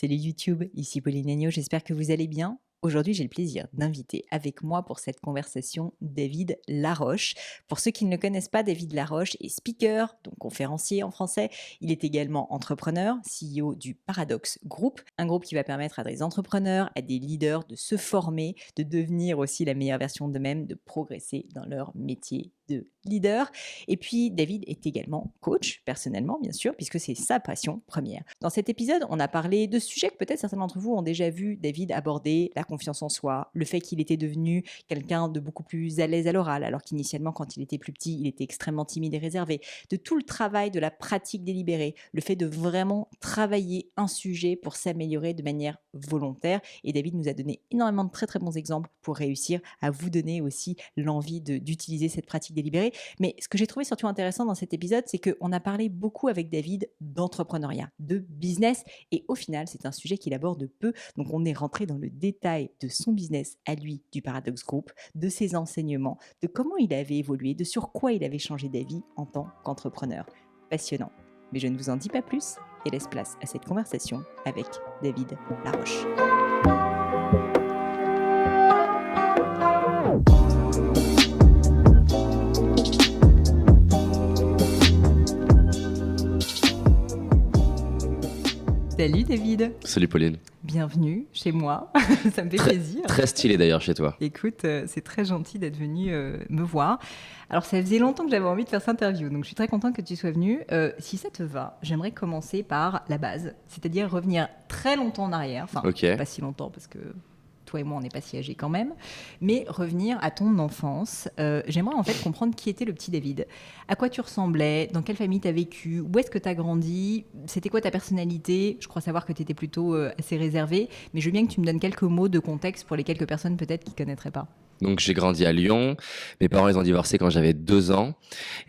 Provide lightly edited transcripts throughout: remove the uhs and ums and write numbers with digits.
Salut YouTube, ici Pauline Agneau, j'espère que vous allez bien. Aujourd'hui, j'ai le plaisir d'inviter avec moi pour cette conversation David Laroche. Pour ceux qui ne le connaissent pas, David Laroche est speaker, donc conférencier en français. Il est également entrepreneur, CEO du Paradox Group, un groupe qui va permettre à des entrepreneurs, à des leaders de se former, de devenir aussi la meilleure version d'eux-mêmes, de progresser dans leur métier de leader. Et puis, David est également coach, personnellement, bien sûr, puisque c'est sa passion première. Dans cet épisode, on a parlé de sujets que peut-être certains d'entre vous ont déjà vu David aborder, la confiance en soi, le fait qu'il était devenu quelqu'un de beaucoup plus à l'aise à l'oral, alors qu'initialement, quand il était plus petit, il était extrêmement timide et réservé, de tout le travail de la pratique délibérée, le fait de vraiment travailler un sujet pour s'améliorer de manière volontaire. Et David nous a donné énormément de très très bons exemples pour réussir à vous donner aussi l'envie d'utiliser cette pratique délibérée. Mais ce que j'ai trouvé surtout intéressant dans cet épisode, c'est qu'on a parlé beaucoup avec David d'entrepreneuriat, de business, et au final, c'est un sujet qu'il aborde peu. Donc, on est rentré dans le détail de son business à lui, du Paradox Group, de ses enseignements, de comment il avait évolué, de sur quoi il avait changé d'avis en tant qu'entrepreneur. Passionnant. Mais je ne vous en dis pas plus et laisse place à cette conversation avec David Laroche. Salut David. Salut Pauline. Bienvenue chez moi, ça me fait plaisir. Très stylé d'ailleurs chez toi. Écoute, c'est très gentil d'être venu me voir. Alors ça faisait longtemps que j'avais envie de faire cette interview, donc je suis très contente que tu sois venu. Si ça te va, j'aimerais commencer par la base, c'est-à-dire revenir très longtemps en arrière, enfin pas si longtemps parce que toi et moi on n'est pas si âgés quand même, mais revenir à ton enfance. J'aimerais en fait comprendre qui était le petit David. À quoi tu ressemblais, dans quelle famille tu as vécu, où est-ce que tu as grandi, c'était quoi ta personnalité. Je crois savoir que tu étais plutôt assez réservé, mais je veux bien que tu me donnes quelques mots de contexte pour les quelques personnes peut-être qui ne connaîtraient pas. Donc j'ai grandi à Lyon, mes parents ils ont divorcé quand j'avais 2 ans,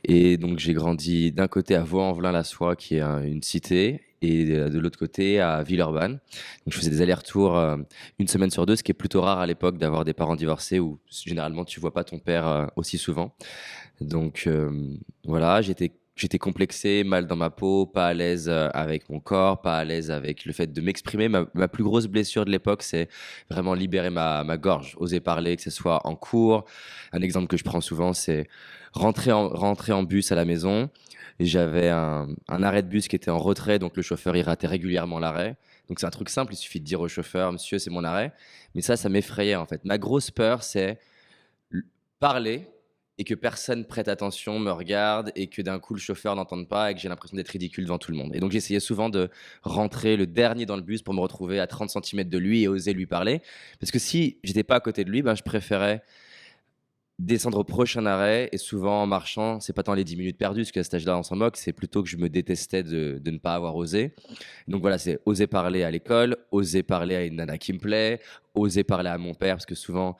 et donc j'ai grandi d'un côté à Vaux-en-Velin-la-Soie qui est une cité, et de l'autre côté à Villeurbanne. Donc je faisais des allers-retours une semaine sur deux, ce qui est plutôt rare à l'époque d'avoir des parents divorcés où généralement tu vois pas ton père aussi souvent. Donc voilà, j'étais complexé, mal dans ma peau, pas à l'aise avec mon corps, pas à l'aise avec le fait de m'exprimer. Ma plus grosse blessure de l'époque, c'est vraiment libérer ma gorge, oser parler, que ce soit en cours. Un exemple que je prends souvent, c'est rentrer en bus à la maison. Et j'avais un arrêt de bus qui était en retrait, donc le chauffeur, il ratait régulièrement l'arrêt. Donc c'est un truc simple, il suffit de dire au chauffeur, monsieur, c'est mon arrêt. Mais ça m'effrayait en fait. Ma grosse peur, c'est l- parler et que personne prête attention, me regarde et que d'un coup le chauffeur n'entende pas et que j'ai l'impression d'être ridicule devant tout le monde. Et donc j'essayais souvent de rentrer le dernier dans le bus pour me retrouver à 30 centimètres de lui et oser lui parler. Parce que si j'étais pas à côté de lui, ben, je préférais descendre au prochain arrêt, et souvent en marchant, c'est pas tant les 10 minutes perdues, parce qu'à cet âge-là, on s'en moque, c'est plutôt que je me détestais de ne pas avoir osé. Donc voilà, c'est oser parler à l'école, oser parler à une nana qui me plaît, oser parler à mon père, parce que souvent,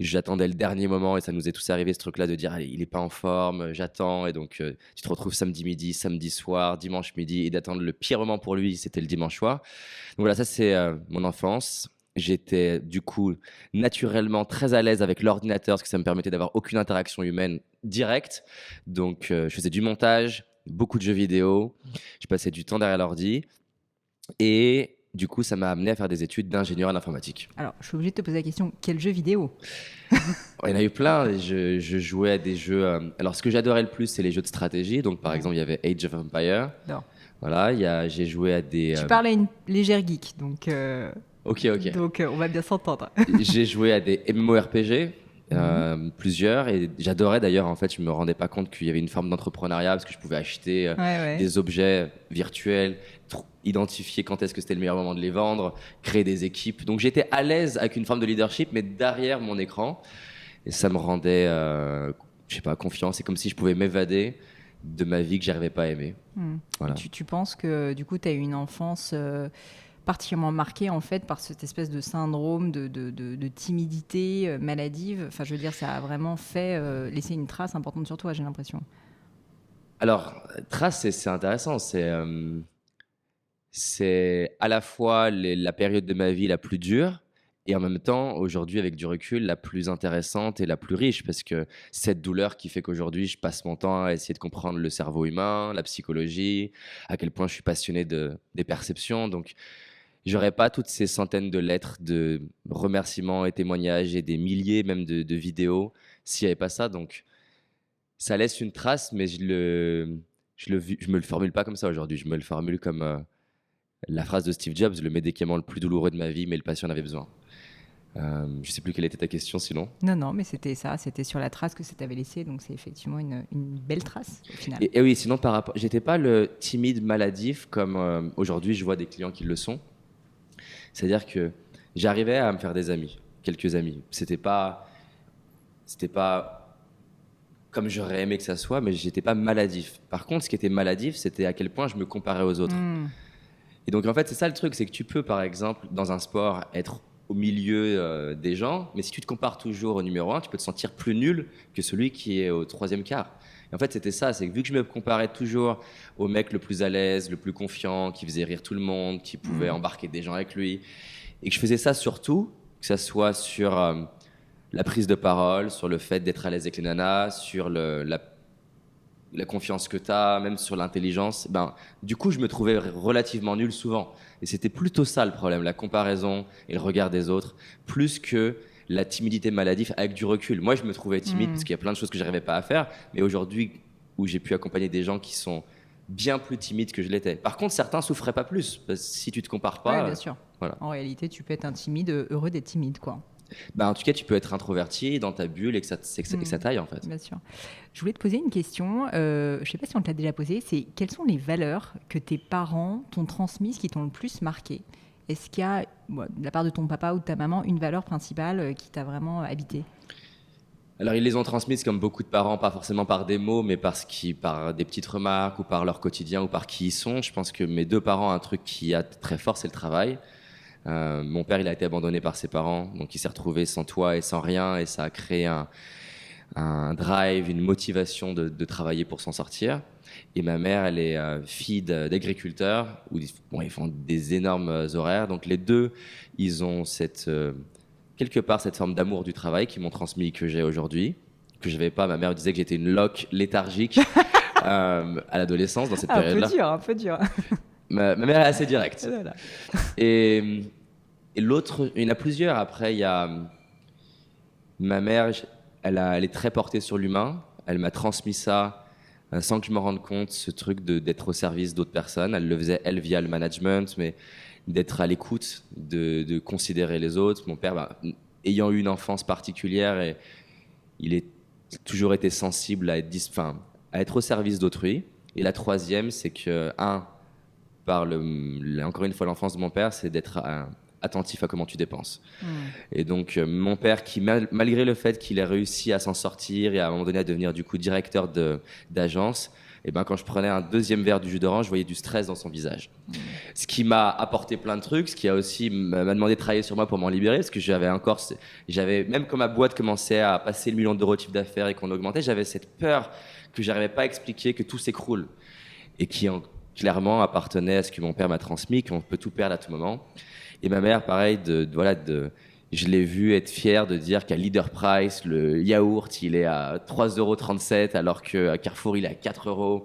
j'attendais le dernier moment, et ça nous est tous arrivé ce truc-là de dire, allez, il est pas en forme, j'attends, et donc tu te retrouves samedi midi, samedi soir, dimanche midi, et d'attendre le pire moment pour lui, c'était le dimanche soir. Donc voilà, ça c'est mon enfance. J'étais du coup naturellement très à l'aise avec l'ordinateur parce que ça me permettait d'avoir aucune interaction humaine directe. Donc je faisais du montage, beaucoup de jeux vidéo, je passais du temps derrière l'ordi, et du coup ça m'a amené à faire des études d'ingénieur en informatique. Alors, je suis obligée de te poser la question, quel jeu vidéo? Il y en a eu plein, et je jouais à des jeux. Alors ce que j'adorais le plus, c'est les jeux de stratégie. Donc par exemple, il y avait Age of Empire. Non. Voilà, j'ai joué à des. Tu parles à une légère geek, donc, Ok, ok. on va bien s'entendre. J'ai joué à des MMORPG, plusieurs, et j'adorais d'ailleurs. En fait, je me rendais pas compte qu'il y avait une forme d'entrepreneuriat parce que je pouvais acheter Ouais. des objets virtuels, identifier quand est-ce que c'était le meilleur moment de les vendre, créer des équipes. Donc j'étais à l'aise avec une forme de leadership, mais derrière mon écran, et ça me rendait, je sais pas, confiant. C'est comme si je pouvais m'évader de ma vie que j'arrivais pas à aimer. Voilà. Tu penses que du coup, tu as eu une enfance particulièrement marquée en fait par cette espèce de syndrome de timidité maladive. Enfin, je veux dire, ça a vraiment fait laisser une trace importante sur toi, j'ai l'impression. Alors, trace, c'est intéressant. C'est à la fois la période de ma vie la plus dure, et en même temps, aujourd'hui, avec du recul, la plus intéressante et la plus riche, parce que cette douleur qui fait qu'aujourd'hui, je passe mon temps à essayer de comprendre le cerveau humain, la psychologie, à quel point je suis passionné des perceptions. Donc, j'aurais pas toutes ces centaines de lettres de remerciements et témoignages et des milliers même de vidéos s'il n'y avait pas ça. Donc, ça laisse une trace, mais je me le formule pas comme ça aujourd'hui. Je me le formule comme la phrase de Steve Jobs, le médicament le plus douloureux de ma vie, mais le patient en avait besoin. Je sais plus quelle était ta question sinon. Non, non, mais c'était ça, c'était sur la trace que ça t'avait laissé, donc c'est effectivement une belle trace au final. Et oui, sinon par rapport, j'étais pas le timide maladif comme aujourd'hui je vois des clients qui le sont. C'est-à-dire que j'arrivais à me faire des amis, quelques amis. C'était pas comme j'aurais aimé que ça soit, mais j'étais pas maladif. Par contre, ce qui était maladif, c'était à quel point je me comparais aux autres. Et donc en fait, c'est ça le truc, c'est que tu peux par exemple dans un sport être au milieu des gens, mais si tu te compares toujours au numéro 1, tu peux te sentir plus nul que celui qui est au troisième quart. Et en fait, c'était ça, c'est que vu que je me comparais toujours au mec le plus à l'aise, le plus confiant, qui faisait rire tout le monde, qui pouvait embarquer des gens avec lui, et que je faisais ça surtout, que ça soit sur la prise de parole, sur le fait d'être à l'aise avec les nanas, sur la confiance que tu as, même sur l'intelligence, ben, du coup, je me trouvais relativement nul souvent. Et c'était plutôt ça le problème, la comparaison et le regard des autres, plus que la timidité maladive avec du recul. Moi, je me trouvais timide parce qu'il y a plein de choses que je n'arrivais pas à faire, mais aujourd'hui, où j'ai pu accompagner des gens qui sont bien plus timides que je l'étais. Par contre, certains souffraient pas plus, parce que si tu te compares pas... Oui, bien sûr. Voilà. En réalité, tu peux être un timide heureux d'être timide, quoi. Ben, en tout cas, tu peux être introverti dans ta bulle et que ça taille, en fait. Bien sûr. Je voulais te poser une question, je ne sais pas si on te l'a déjà posée, c'est quelles sont les valeurs que tes parents t'ont transmises qui t'ont le plus marqué? Est-ce qu'il y a, de la part de ton papa ou de ta maman, une valeur principale qui t'a vraiment habité? Alors, ils les ont transmises comme beaucoup de parents, pas forcément par des mots, mais par des petites remarques ou par leur quotidien ou par qui ils sont. Je pense que mes deux parents, un truc qui a très fort, c'est le travail. Mon père, il a été abandonné par ses parents, donc il s'est retrouvé sans toit et sans rien, et ça a créé un drive, une motivation de travailler pour s'en sortir. Et ma mère, elle est fille d'agriculteurs, où ils font des énormes horaires. Donc les deux, ils ont quelque part cette forme d'amour du travail qui m'ont transmis, que j'ai aujourd'hui, que je n'avais pas. Ma mère disait que j'étais une loque léthargique à l'adolescence, dans cette période-là. Un peu dur. Ma mère est assez directe. Voilà. Et l'autre, il y en a plusieurs. Après, il y a ma mère, elle est très portée sur l'humain. Elle m'a transmis ça sans que je me rende compte, ce truc d'être au service d'autres personnes. Elle le faisait, elle, via le management, mais d'être à l'écoute, de considérer les autres. Mon père, ayant eu une enfance particulière, et il a toujours été sensible à être au service d'autrui. Et la troisième, c'est que, encore une fois, l'enfance de mon père, c'est d'être attentif à comment tu dépenses. Et donc, mon père, qui malgré le fait qu'il ait réussi à s'en sortir et à un moment donné à devenir du coup directeur d'agence, et ben, quand je prenais un deuxième verre du jus d'orange, je voyais du stress dans son visage. Ce qui m'a apporté plein de trucs, ce qui a aussi m'a demandé de travailler sur moi pour m'en libérer, parce que même quand ma boîte commençait à passer le million d'euros de chiffre d'affaires et qu'on augmentait, j'avais cette peur que j'arrivais pas à expliquer, que tout s'écroule. Et qui clairement appartenait à ce que mon père m'a transmis, qu'on peut tout perdre à tout moment. Et ma mère, pareil, je l'ai vu être fière de dire qu'à Leader Price, le yaourt, il est à 3,37 € alors qu'à Carrefour, il est à 4 €.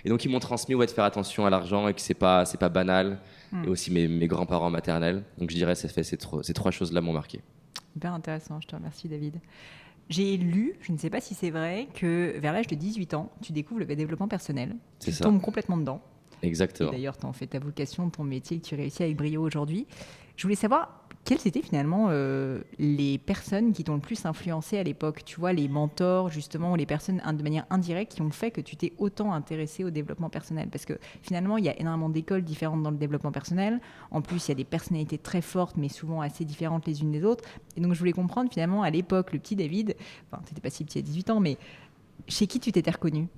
Et donc, ils m'ont transmis de faire attention à l'argent et que c'est pas banal. Et aussi mes grands-parents maternels. Donc, je dirais, ces trois choses-là m'ont marqué. Hyper intéressant, je te remercie, David. J'ai lu, je ne sais pas si c'est vrai, que vers l'âge de 18 ans, tu découvres le développement personnel. Tu tombes complètement dedans. Exactement. Et d'ailleurs, tu en fais ta vocation, ton métier que tu réussis avec brio aujourd'hui. Je voulais savoir quelles étaient finalement les personnes qui t'ont le plus influencé à l'époque. Tu vois, les mentors, justement, ou les personnes de manière indirecte qui ont fait que tu t'es autant intéressé au développement personnel. Parce que finalement, il y a énormément d'écoles différentes dans le développement personnel. En plus, il y a des personnalités très fortes, mais souvent assez différentes les unes des autres. Et donc, je voulais comprendre finalement, à l'époque, le petit David, enfin, tu n'étais pas si petit à 18 ans, mais chez qui tu t'étais reconnu ?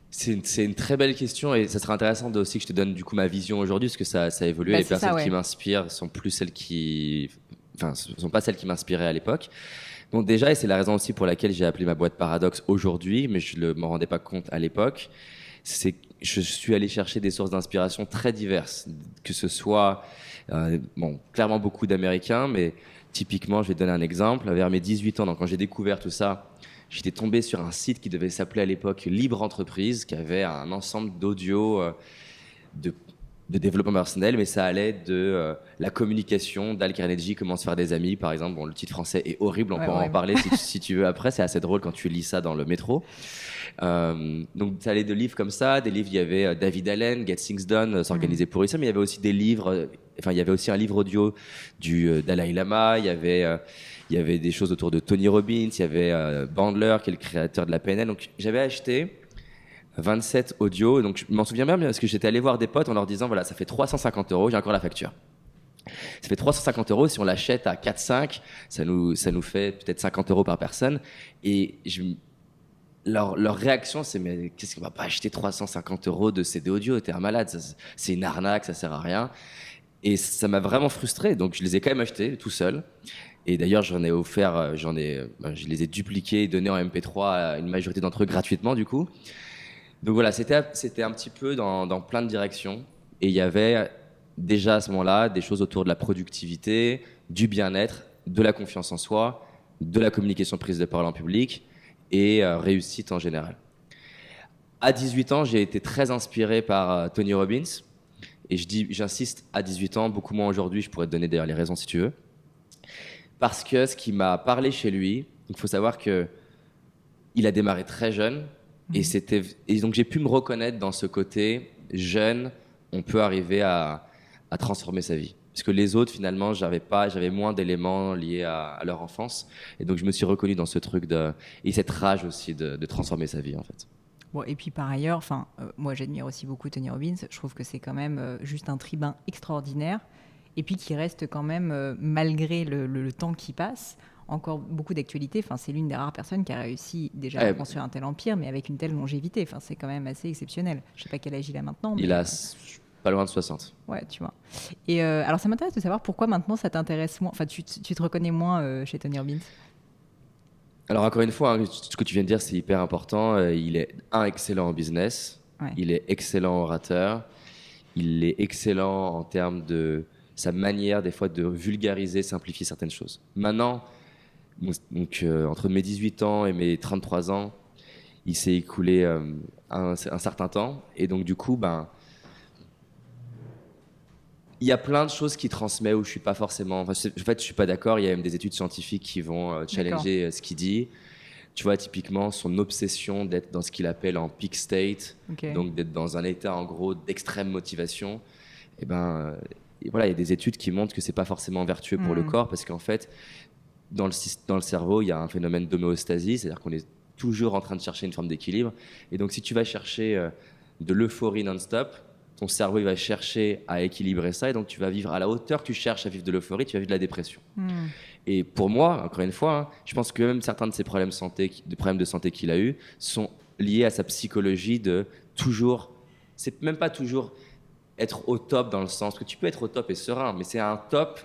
C'est une très belle question, et ça serait intéressant aussi que je te donne du coup ma vision aujourd'hui, parce que ça a évolué. Les personnes qui m'inspirent sont pas celles qui m'inspiraient à l'époque. Donc déjà, et c'est la raison aussi pour laquelle j'ai appelé ma boîte Paradoxe aujourd'hui, mais je ne m'en rendais pas compte à l'époque, c'est que je suis allé chercher des sources d'inspiration très diverses, que ce soit clairement beaucoup d'Américains, mais typiquement, je vais te donner un exemple. Vers mes 18 ans, donc quand j'ai découvert tout ça, j'étais tombé sur un site qui devait s'appeler à l'époque Libre Entreprise, qui avait un ensemble d'audio, de développement personnel, mais ça allait de la communication, Dale Carnegie, comment se faire des amis, par exemple. Bon, le titre français est horrible, on Ouais, pourra en horrible. parler si tu veux après, c'est assez drôle quand tu lis ça dans le métro. Donc ça allait de livres comme ça, des livres, il y avait David Allen, Get Things Done, s'organiser pour réussir, mais il y avait aussi des livres, enfin il y avait aussi un livre audio du Dalai Lama, il y avait des choses autour de Tony Robbins, il y avait Bandler, qui est le créateur de la PNL, donc j'avais acheté 27 audios, donc je m'en souviens bien parce que j'étais allé voir des potes en leur disant, voilà, ça fait 350 €, j'ai encore la facture. Ça fait 350 €, si on l'achète à 4-5, ça nous fait peut-être 50 € par personne, et leur réaction, c'est mais qu'est-ce qu'on va pas acheter 350 € de CD audio, t'es un malade, c'est une arnaque, ça sert à rien. Et ça m'a vraiment frustré, donc je les ai quand même achetés tout seul. Et d'ailleurs, j'en ai offert, je les ai dupliqués et donnés en MP3 à une majorité d'entre eux gratuitement du coup. Donc voilà, c'était un petit peu dans plein de directions. Et il y avait déjà à ce moment-là des choses autour de la productivité, du bien-être, de la confiance en soi, de la communication prise de parole en public et réussite en général. À 18 ans, j'ai été très inspiré par Tony Robbins. Et j'insiste, à 18 ans, beaucoup moins aujourd'hui, je pourrais te donner d'ailleurs les raisons si tu veux. Parce que ce qui m'a parlé chez lui, il faut savoir que il a démarré très jeune et donc j'ai pu me reconnaître dans ce côté jeune, on peut arriver à transformer sa vie. Parce que les autres, finalement, j'avais moins d'éléments liés à leur enfance. Et donc je me suis reconnu dans ce truc et cette rage aussi de transformer sa vie, en fait. Bon, et puis par ailleurs, moi j'admire aussi beaucoup Tony Robbins. Je trouve que c'est quand même juste un tribun extraordinaire. Et puis qui reste quand même, malgré le temps qui passe, encore beaucoup d'actualité. Enfin, c'est l'une des rares personnes qui a réussi déjà à construire un tel empire, mais avec une telle longévité. Enfin, c'est quand même assez exceptionnel. Je ne sais pas quel âge il a maintenant. Il a pas loin de 60. Ouais, tu vois. Et alors ça m'intéresse de savoir pourquoi maintenant ça t'intéresse moins. Enfin, tu te reconnais moins chez Tony Robbins. Alors encore une fois, hein, ce que tu viens de dire, c'est hyper important. Il est excellent en business, Ouais. il est excellent orateur, il est excellent en termes de sa manière des fois de vulgariser, simplifier certaines choses. Maintenant, donc, entre mes 18 ans et mes 33 ans, il s'est écoulé un certain temps. Et donc du coup, il y a plein de choses qu'il transmet où je suis pas forcément. En fait, je suis pas d'accord. Il y a même des études scientifiques qui vont challenger ce qu'il dit. Tu vois, typiquement, son obsession d'être dans ce qu'il appelle en peak state, donc d'être dans un état en gros d'extrême motivation. Et voilà, il y a des études qui montrent que c'est pas forcément vertueux pour le corps parce qu'en fait, dans le cerveau, il y a un phénomène d'homéostasie, c'est-à-dire qu'on est toujours en train de chercher une forme d'équilibre. Et donc, si tu vas chercher de l'euphorie non-stop, ton cerveau il va chercher à équilibrer ça et donc tu vas vivre à la hauteur que tu cherches à vivre de l'euphorie, tu vas vivre de la dépression. Et pour moi, encore une fois, hein, je pense que même certains de ces problèmes de santé qu'il a eu sont liés à sa psychologie de toujours, c'est même pas toujours être au top dans le sens que tu peux être au top et serein, mais c'est un top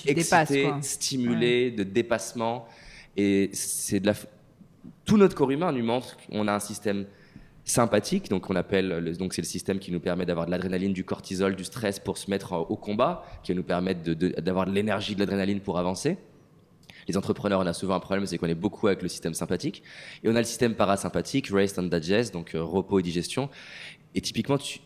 excité, stimulé, de dépassement. Et tout notre corps humain nous montre qu'on a un système sympathique, donc donc c'est le système qui nous permet d'avoir de l'adrénaline, du cortisol, du stress pour se mettre au combat, qui va nous permettre d'avoir de l'énergie, de l'adrénaline pour avancer. Les entrepreneurs, on a souvent un problème, c'est qu'on est beaucoup avec le système sympathique. Et on a le système parasympathique, rest and digest, donc repos et digestion. Et typiquement, tu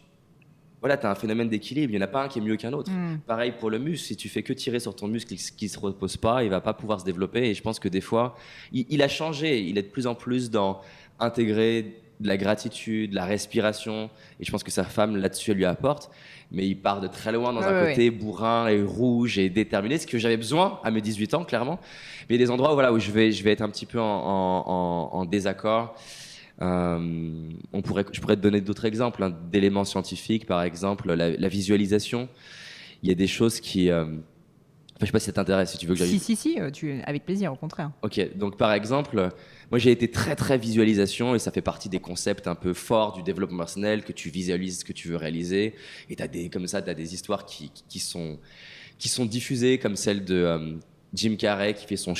as un phénomène d'équilibre, il n'y en a pas un qui est mieux qu'un autre. Pareil pour le muscle, si tu fais que tirer sur ton muscle qui ne se repose pas, il ne va pas pouvoir se développer. Et je pense que des fois, il a changé, il est de plus en plus dans intégrer de la gratitude, de la respiration, et je pense que sa femme là-dessus elle lui apporte, mais il part de très loin dans un côté bourrin et rouge et déterminé, ce que j'avais besoin à mes 18 ans clairement, mais il y a des endroits où je vais être un petit peu en désaccord. Je pourrais te donner d'autres exemples, hein, d'éléments scientifiques, par exemple la visualisation. Il y a des choses qui je sais pas si ça t'intéresse, si tu veux que j'aille. Si, avec plaisir, au contraire. Ok, donc par exemple, moi j'ai été très très visualisation et ça fait partie des concepts un peu forts du développement personnel, que tu visualises ce que tu veux réaliser. Et t'as des histoires qui sont diffusées, comme celle de Jim Carrey qui fait son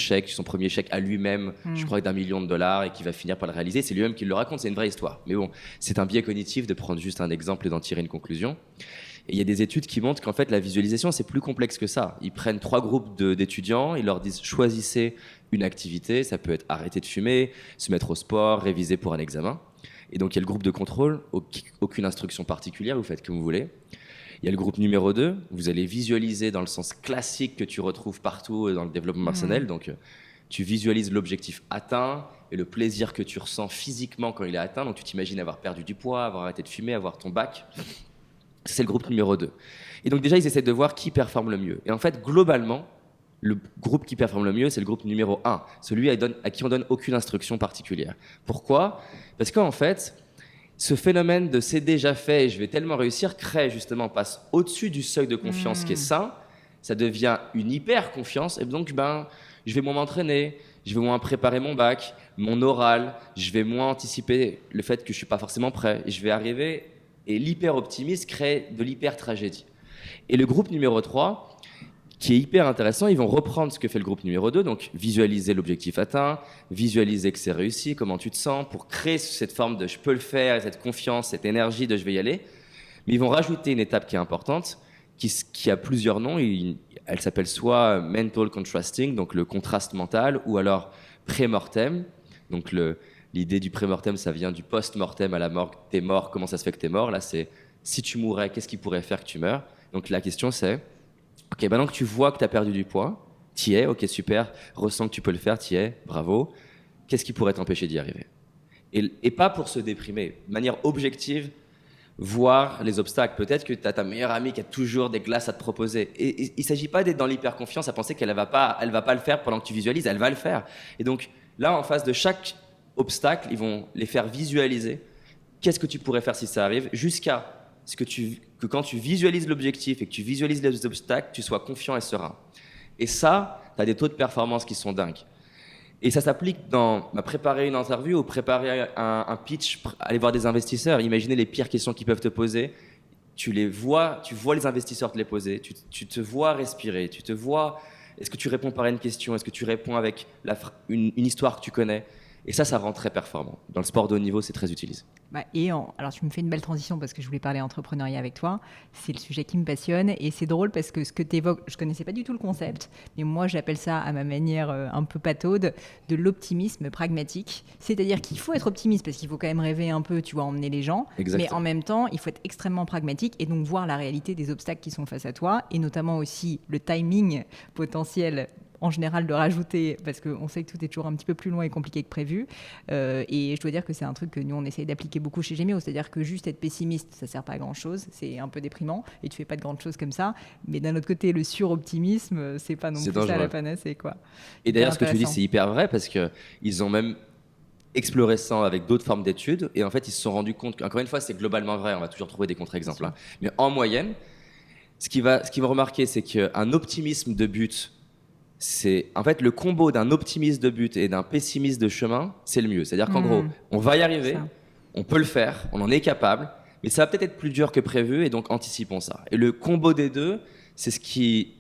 premier chèque à lui-même, je crois que d'1 million de dollars et qui va finir par le réaliser. C'est lui-même qui le raconte, c'est une vraie histoire. Mais bon, c'est un biais cognitif de prendre juste un exemple et d'en tirer une conclusion. Et il y a des études qui montrent qu'en fait, la visualisation, c'est plus complexe que ça. Ils prennent 3 groupes d'étudiants, ils leur disent choisissez une activité, ça peut être arrêter de fumer, se mettre au sport, réviser pour un examen. Et donc, il y a le groupe de contrôle, aucune instruction particulière, vous faites comme vous voulez. Il y a le groupe numéro 2, vous allez visualiser dans le sens classique que tu retrouves partout dans le développement personnel. Donc, tu visualises l'objectif atteint et le plaisir que tu ressens physiquement quand il est atteint. Donc, tu t'imagines avoir perdu du poids, avoir arrêté de fumer, avoir ton bac. C'est le groupe numéro 2. Et donc, déjà, ils essaient de voir qui performe le mieux. Et en fait, globalement, le groupe qui performe le mieux, c'est le groupe numéro 1, celui à qui on donne aucune instruction particulière. Pourquoi ? Parce qu'en fait, ce phénomène de c'est déjà fait et je vais tellement réussir passe au-dessus du seuil de confiance qui est sain, ça devient une hyper confiance et donc je vais moins m'entraîner, je vais moins préparer mon bac, mon oral, je vais moins anticiper le fait que je suis pas forcément prêt, et je vais arriver et l'hyper optimisme crée de l'hyper tragédie. Et le groupe numéro 3 qui est hyper intéressant, ils vont reprendre ce que fait le groupe numéro 2, donc visualiser l'objectif atteint, visualiser que c'est réussi, comment tu te sens, pour créer cette forme de je peux le faire, cette confiance, cette énergie de je vais y aller. Mais ils vont rajouter une étape qui est importante, qui a plusieurs noms. Elle s'appelle soit mental contrasting, donc le contraste mental, ou alors pré-mortem. Donc l'idée du pré-mortem, ça vient du post-mortem à la mort. T'es mort, comment ça se fait que t'es mort ? Là, c'est si tu mourais, qu'est-ce qui pourrait faire que tu meurs ? Donc la question c'est, ok, maintenant que tu vois que tu as perdu du poids, t'y es, ok, super, ressens que tu peux le faire, t'y es, bravo. Qu'est-ce qui pourrait t'empêcher d'y arriver ? Et pas pour se déprimer, de manière objective, voir les obstacles. Peut-être que tu as ta meilleure amie qui a toujours des glaces à te proposer. Et il ne s'agit pas d'être dans l'hyper-confiance à penser qu'elle ne va pas le faire pendant que tu visualises, elle va le faire. Et donc là, en face de chaque obstacle, ils vont les faire visualiser. Qu'est-ce que tu pourrais faire si ça arrive ? Jusqu'à ce que quand tu visualises l'objectif et que tu visualises les obstacles, tu sois confiant et serein. Et ça, tu as des taux de performance qui sont dingues. Et ça s'applique dans préparer une interview ou préparer un pitch, aller voir des investisseurs. Imaginez les pires questions qu'ils peuvent te poser. Tu vois les investisseurs te les poser. Tu te vois respirer. Tu te vois. Est-ce que tu réponds par une question ? Est-ce que tu réponds avec une histoire que tu connais ? Et ça rend très performant. Dans le sport de haut niveau, c'est très utilisé. Alors, tu me fais une belle transition parce que je voulais parler entrepreneuriat avec toi. C'est le sujet qui me passionne et c'est drôle parce que ce que tu évoques, je ne connaissais pas du tout le concept, mais moi, j'appelle ça à ma manière un peu pataude de l'optimisme pragmatique. C'est-à-dire qu'il faut être optimiste parce qu'il faut quand même rêver un peu, tu vois, emmener les gens. Exactement. Mais en même temps, il faut être extrêmement pragmatique et donc voir la réalité des obstacles qui sont face à toi et notamment aussi le timing potentiel en général de rajouter, parce qu'on sait que tout est toujours un petit peu plus long et compliqué que prévu. Et je dois dire que c'est un truc que nous, on essaye d'appliquer beaucoup chez Gemio, c'est-à-dire que juste être pessimiste, ça ne sert pas à grand-chose, c'est un peu déprimant, et tu ne fais pas de grandes choses comme ça. Mais d'un autre côté, le suroptimisme, c'est pas non plus ça la panacée, quoi. Et d'ailleurs, ce que tu dis, c'est hyper vrai, parce qu'ils ont même exploré ça avec d'autres formes d'études, et en fait, ils se sont rendus compte qu'encore une fois, c'est globalement vrai, on va toujours trouver des contre-exemples, hein. Mais en moyenne, ce qui va remarquer, c'est qu'un optimisme de but, c'est en fait le combo d'un optimiste de but et d'un pessimiste de chemin, c'est le mieux. C'est-à-dire qu'en gros, on va y arriver, on peut le faire, on en est capable, mais ça va peut-être être plus dur que prévu et donc anticipons ça. Et le combo des deux, c'est ce qui,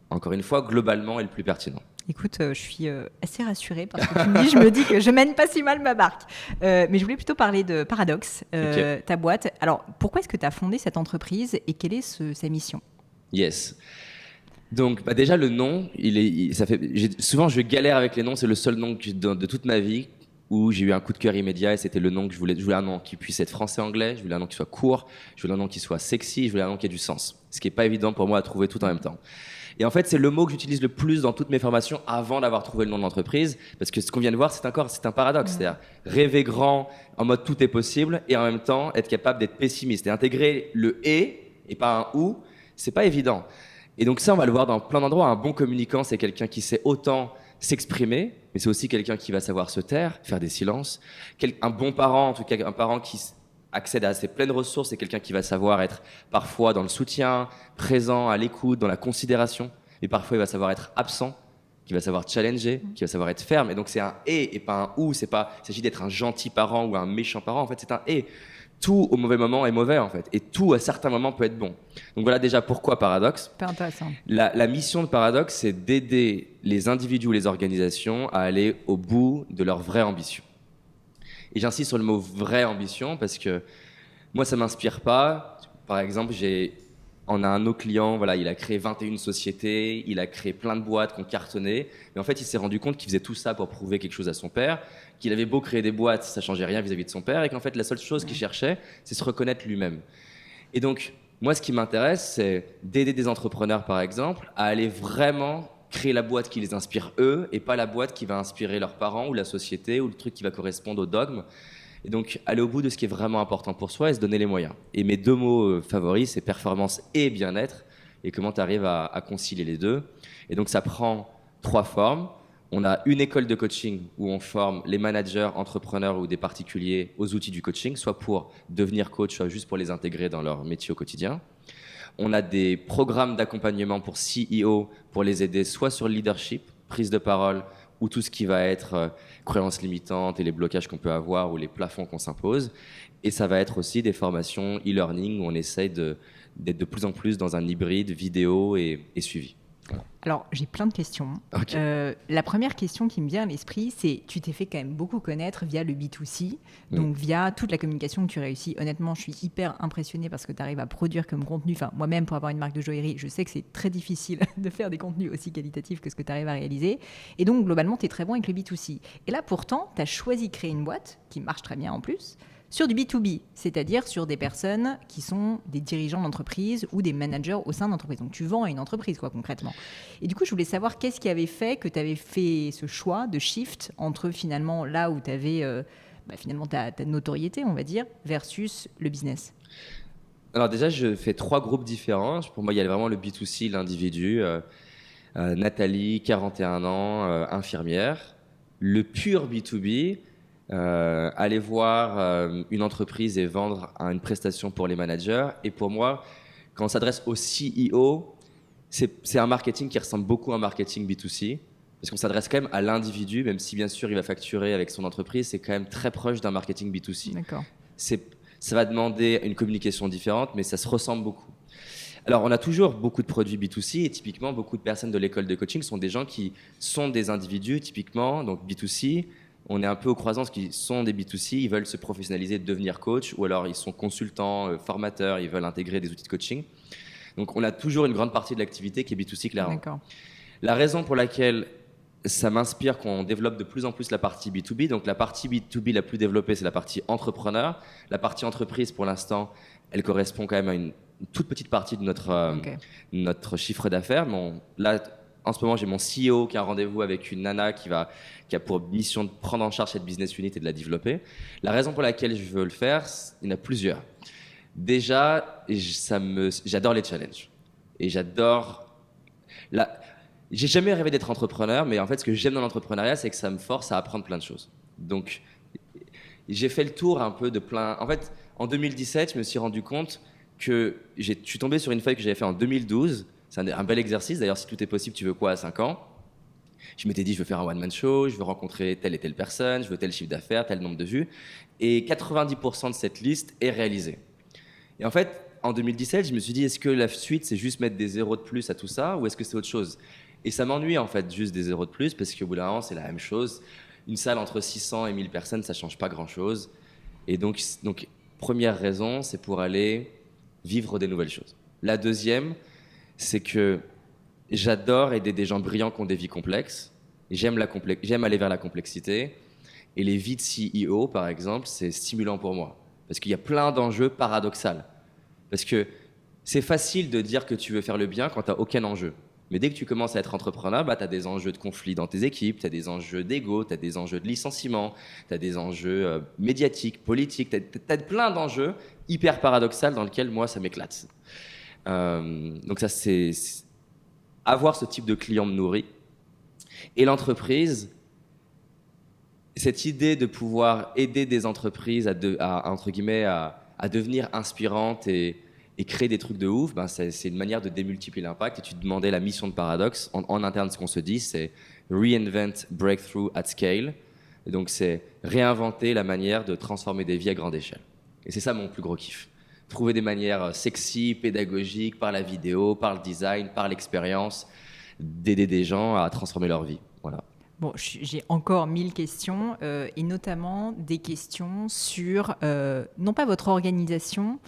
encore une fois, globalement est le plus pertinent. Écoute, je suis assez rassurée parce que tu me dis, je me dis que je mène pas si mal ma barque. Mais je voulais plutôt parler de Paradox, ta boîte. Alors, pourquoi est-ce que tu as fondé cette entreprise et quelle est sa mission ? Yes. Donc déjà le nom, souvent je galère avec les noms, c'est le seul nom de toute ma vie où j'ai eu un coup de cœur immédiat et c'était le nom que je voulais un nom qui puisse être français-anglais, je voulais un nom qui soit court, je voulais un nom qui soit sexy, je voulais un nom qui ait du sens. Ce qui n'est pas évident pour moi à trouver tout en même temps. Et en fait c'est le mot que j'utilise le plus dans toutes mes formations avant d'avoir trouvé le nom de l'entreprise, parce que ce qu'on vient de voir c'est un paradoxe, c'est-à-dire rêver grand en mode tout est possible et en même temps être capable d'être pessimiste et intégrer le et pas un ou, c'est pas évident. Et donc ça, on va le voir dans plein d'endroits. Un bon communicant, c'est quelqu'un qui sait autant s'exprimer, mais c'est aussi quelqu'un qui va savoir se taire, faire des silences. Un bon parent, en tout cas un parent qui accède à ses pleines ressources, c'est quelqu'un qui va savoir être parfois dans le soutien, présent, à l'écoute, dans la considération, mais parfois il va savoir être absent, qui va savoir challenger, qui va savoir être ferme. Et donc c'est un et pas un ou. Il s'agit d'être un gentil parent ou un méchant parent. En fait, c'est un et. Tout au mauvais moment est mauvais en fait, et tout à certains moments peut être bon. Donc voilà déjà pourquoi Paradox. Super intéressant. La mission de Paradox, c'est d'aider les individus ou les organisations à aller au bout de leur vraie ambition. Et j'insiste sur le mot vraie ambition parce que moi ça m'inspire pas. Par exemple, on a un de nos clients, voilà, il a créé 21 sociétés, il a créé plein de boîtes qui ont cartonné, mais en fait il s'est rendu compte qu'il faisait tout ça pour prouver quelque chose à son père, qu'il avait beau créer des boîtes, ça changeait rien vis-à-vis de son père, et qu'en fait la seule chose qu'il cherchait, c'est se reconnaître lui-même. Et donc Moi, ce qui m'intéresse, c'est d'aider des entrepreneurs, par exemple, à aller vraiment créer la boîte qui les inspire eux et pas la boîte qui va inspirer leurs parents ou la société ou le truc qui va correspondre au dogme. Et donc, aller au bout de ce qui est vraiment important pour soi et se donner les moyens. Et mes deux mots favoris, c'est performance et bien-être. Et comment tu arrives à concilier les deux. Et donc, ça prend 3 formes. On a une école de coaching où on forme les managers, entrepreneurs ou des particuliers aux outils du coaching, soit pour devenir coach, soit juste pour les intégrer dans leur métier au quotidien. On a des programmes d'accompagnement pour CEO pour les aider soit sur le leadership, prise de parole, ou tout ce qui va être croyances limitantes et les blocages qu'on peut avoir ou les plafonds qu'on s'impose. Et ça va être aussi des formations e-learning où on essaye d'être de plus en plus dans un hybride vidéo et suivi. Voilà. Alors, j'ai plein de questions. Okay. La première question qui me vient à l'esprit, c'est tu t'es fait quand même beaucoup connaître via le B2C, donc via toute la communication que tu réussis. Honnêtement, je suis hyper impressionnée parce que tu arrives à produire comme contenu. Enfin, moi-même, pour avoir une marque de joaillerie, je sais que c'est très difficile de faire des contenus aussi qualitatifs que ce que tu arrives à réaliser. Et donc, globalement, tu es très bon avec le B2C. Et là, pourtant, tu as choisi de créer une boîte qui marche très bien en plus, sur du B2B, c'est-à-dire sur des personnes qui sont des dirigeants d'entreprise ou des managers au sein d'entreprise. Donc tu vends à une entreprise, quoi, concrètement. Et du coup, je voulais savoir qu'est-ce qui avait fait que tu avais fait ce choix de shift entre finalement là où tu avais finalement ta notoriété, on va dire, versus le business. Alors déjà, je fais 3 groupes différents. Pour moi, il y a vraiment le B2C, l'individu. Nathalie, 41 ans, infirmière. Le pur B2B, aller voir une entreprise et vendre une prestation pour les managers. Et pour moi, quand on s'adresse au CEO, c'est un marketing qui ressemble beaucoup à un marketing B2C. Parce qu'on s'adresse quand même à l'individu, même si bien sûr il va facturer avec son entreprise, c'est quand même très proche d'un marketing B2C. D'accord. Ça va demander une communication différente, mais ça se ressemble beaucoup. Alors, on a toujours beaucoup de produits B2C et typiquement, beaucoup de personnes de l'école de coaching sont des gens qui sont des individus, typiquement, donc B2C. On est un peu aux croisances qui sont des B2C, ils veulent se professionnaliser, devenir coach, ou alors ils sont consultants, formateurs, ils veulent intégrer des outils de coaching. Donc, on a toujours une grande partie de l'activité qui est B2C, clairement. D'accord. La raison pour laquelle ça m'inspire qu'on développe de plus en plus la partie B2B. Donc, la partie B2B la plus développée, c'est la partie entrepreneur. La partie entreprise, pour l'instant, elle correspond quand même à une toute petite partie de notre chiffre d'affaires. Bon, là, en ce moment, j'ai mon CEO qui a un rendez-vous avec une nana qui a pour mission de prendre en charge cette business unit et de la développer. La raison pour laquelle je veux le faire, il y en a plusieurs. Déjà, j'adore les challenges. Et j'adore... J'ai jamais rêvé d'être entrepreneur, mais en fait, ce que j'aime dans l'entrepreneuriat, c'est que ça me force à apprendre plein de choses. Donc, j'ai fait le tour un peu de plein... En fait, en 2017, je me suis rendu compte que je suis tombé sur une feuille que j'avais fait en 2012. C'est un bel exercice. D'ailleurs, si tout est possible, tu veux quoi à 5 ans? Je m'étais dit, je veux faire un one-man show, je veux rencontrer telle et telle personne, je veux tel chiffre d'affaires, tel nombre de vues. Et 90% de cette liste est réalisée. Et en fait, en 2017, je me suis dit, est-ce que la suite, c'est juste mettre des zéros de plus à tout ça, ou est-ce que c'est autre chose? Et ça m'ennuie, en fait, juste des zéros de plus, parce qu'au bout d'un moment, c'est la même chose. Une salle entre 600 et 1000 personnes, ça change pas grand-chose. Et donc, première raison, c'est pour aller vivre des nouvelles choses. La deuxième, c'est que j'adore aider des gens brillants qui ont des vies complexes. J'aime aller vers la complexité. Et les vies de CEO, par exemple, c'est stimulant pour moi. Parce qu'il y a plein d'enjeux paradoxaux. Parce que c'est facile de dire que tu veux faire le bien quand tu n'as aucun enjeu. Mais dès que tu commences à être entrepreneur, tu as des enjeux de conflit dans tes équipes, tu as des enjeux d'ego, tu as des enjeux de licenciement, tu as des enjeux médiatiques, politiques, tu as plein d'enjeux hyper paradoxaux dans lesquels moi ça m'éclate. Donc ça, c'est avoir ce type de client me nourrit. Et l'entreprise, cette idée de pouvoir aider des entreprises entre guillemets, à devenir inspirantes et créer des trucs de ouf, c'est une manière de démultiplier l'impact. Et tu te demandais la mission de Paradox. En interne, ce qu'on se dit, c'est Reinvent Breakthrough at Scale. Et donc, c'est réinventer la manière de transformer des vies à grande échelle. Et c'est ça mon plus gros kiff. Trouver des manières sexy, pédagogiques, par la vidéo, par le design, par l'expérience, d'aider des gens à transformer leur vie. Voilà. Bon, j'ai encore 1000 questions, et notamment des questions sur, non pas votre organisation,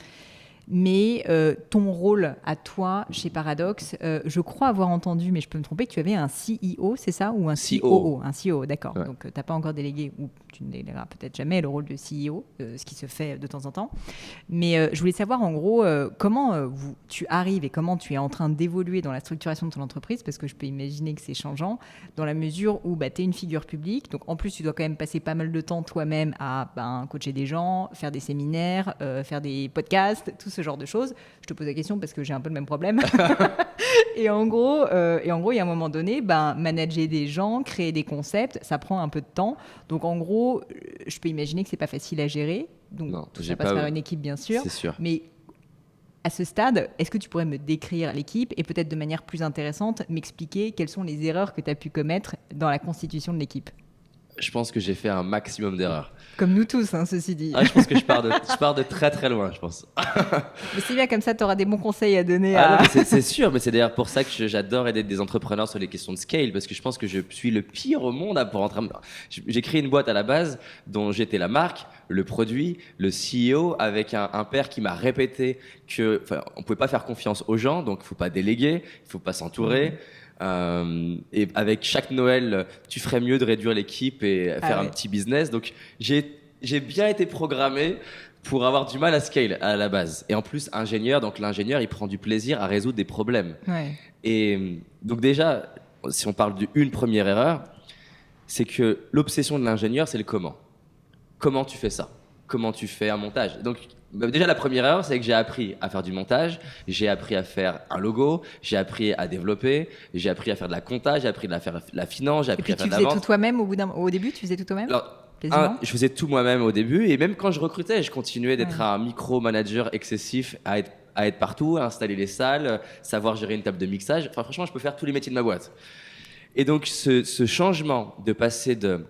Mais ton rôle à toi chez Paradox, je crois avoir entendu, mais je peux me tromper, que tu avais un CEO, c'est ça? Ou un COO? Un CEO, d'accord. Ouais. Donc, tu n'as pas encore délégué, ou tu ne délégueras peut-être jamais le rôle de CEO, ce qui se fait de temps en temps. Mais je voulais savoir, en gros, comment tu arrives et comment tu es en train d'évoluer dans la structuration de ton entreprise, parce que je peux imaginer que c'est changeant, dans la mesure où tu es une figure publique. Donc, en plus, tu dois quand même passer pas mal de temps toi-même à coacher des gens, faire des séminaires, faire des podcasts, tout ce genre de choses. Je te pose la question parce que j'ai un peu le même problème. Et en gros, il y a un moment donné, manager des gens, créer des concepts, ça prend un peu de temps. Donc en gros, je peux imaginer que c'est pas facile à gérer. Donc Non, ça passe par une équipe, bien sûr. C'est sûr. Mais à ce stade, est-ce que tu pourrais me décrire l'équipe et peut-être de manière plus intéressante, m'expliquer quelles sont les erreurs que tu as pu commettre dans la constitution de l'équipe? Je pense que j'ai fait un maximum d'erreurs. Comme nous tous, hein, ceci dit. Je pense que je pars de très très loin, je pense. Mais c'est bien, comme ça, tu auras des bons conseils à donner Non, c'est sûr, mais c'est d'ailleurs pour ça que j'adore aider des entrepreneurs sur les questions de scale, parce que je pense que je suis le pire au monde pour entrer. J'ai créé une boîte à la base dont j'étais la marque, le produit, le CEO, avec un père qui m'a répété que, on pouvait pas faire confiance aux gens, donc il faut pas déléguer, il faut pas s'entourer. Et avec chaque Noël, tu ferais mieux de réduire l'équipe et faire un petit business. Donc j'ai bien été programmé pour avoir du mal à scale à la base. Et en plus, ingénieur, donc l'ingénieur, il prend du plaisir à résoudre des problèmes. Ouais. Et donc déjà, si on parle d'une première erreur, c'est que l'obsession de l'ingénieur, c'est le comment. Comment tu fais ça? Comment tu fais un montage? Donc déjà, la première erreur, c'est que j'ai appris à faire du montage, j'ai appris à faire un logo, j'ai appris à développer, j'ai appris à faire de la compta, j'ai appris à faire la finance, j'ai appris à faire de la vente. Et puis tu faisais tout toi-même au début, tu faisais tout toi-même? Je faisais tout moi-même au début, et même quand je recrutais, je continuais d'être un micro-manager excessif, à être partout, à installer les salles, savoir gérer une table de mixage. Enfin, franchement, je peux faire tous les métiers de ma boîte. Et donc, ce changement de passer de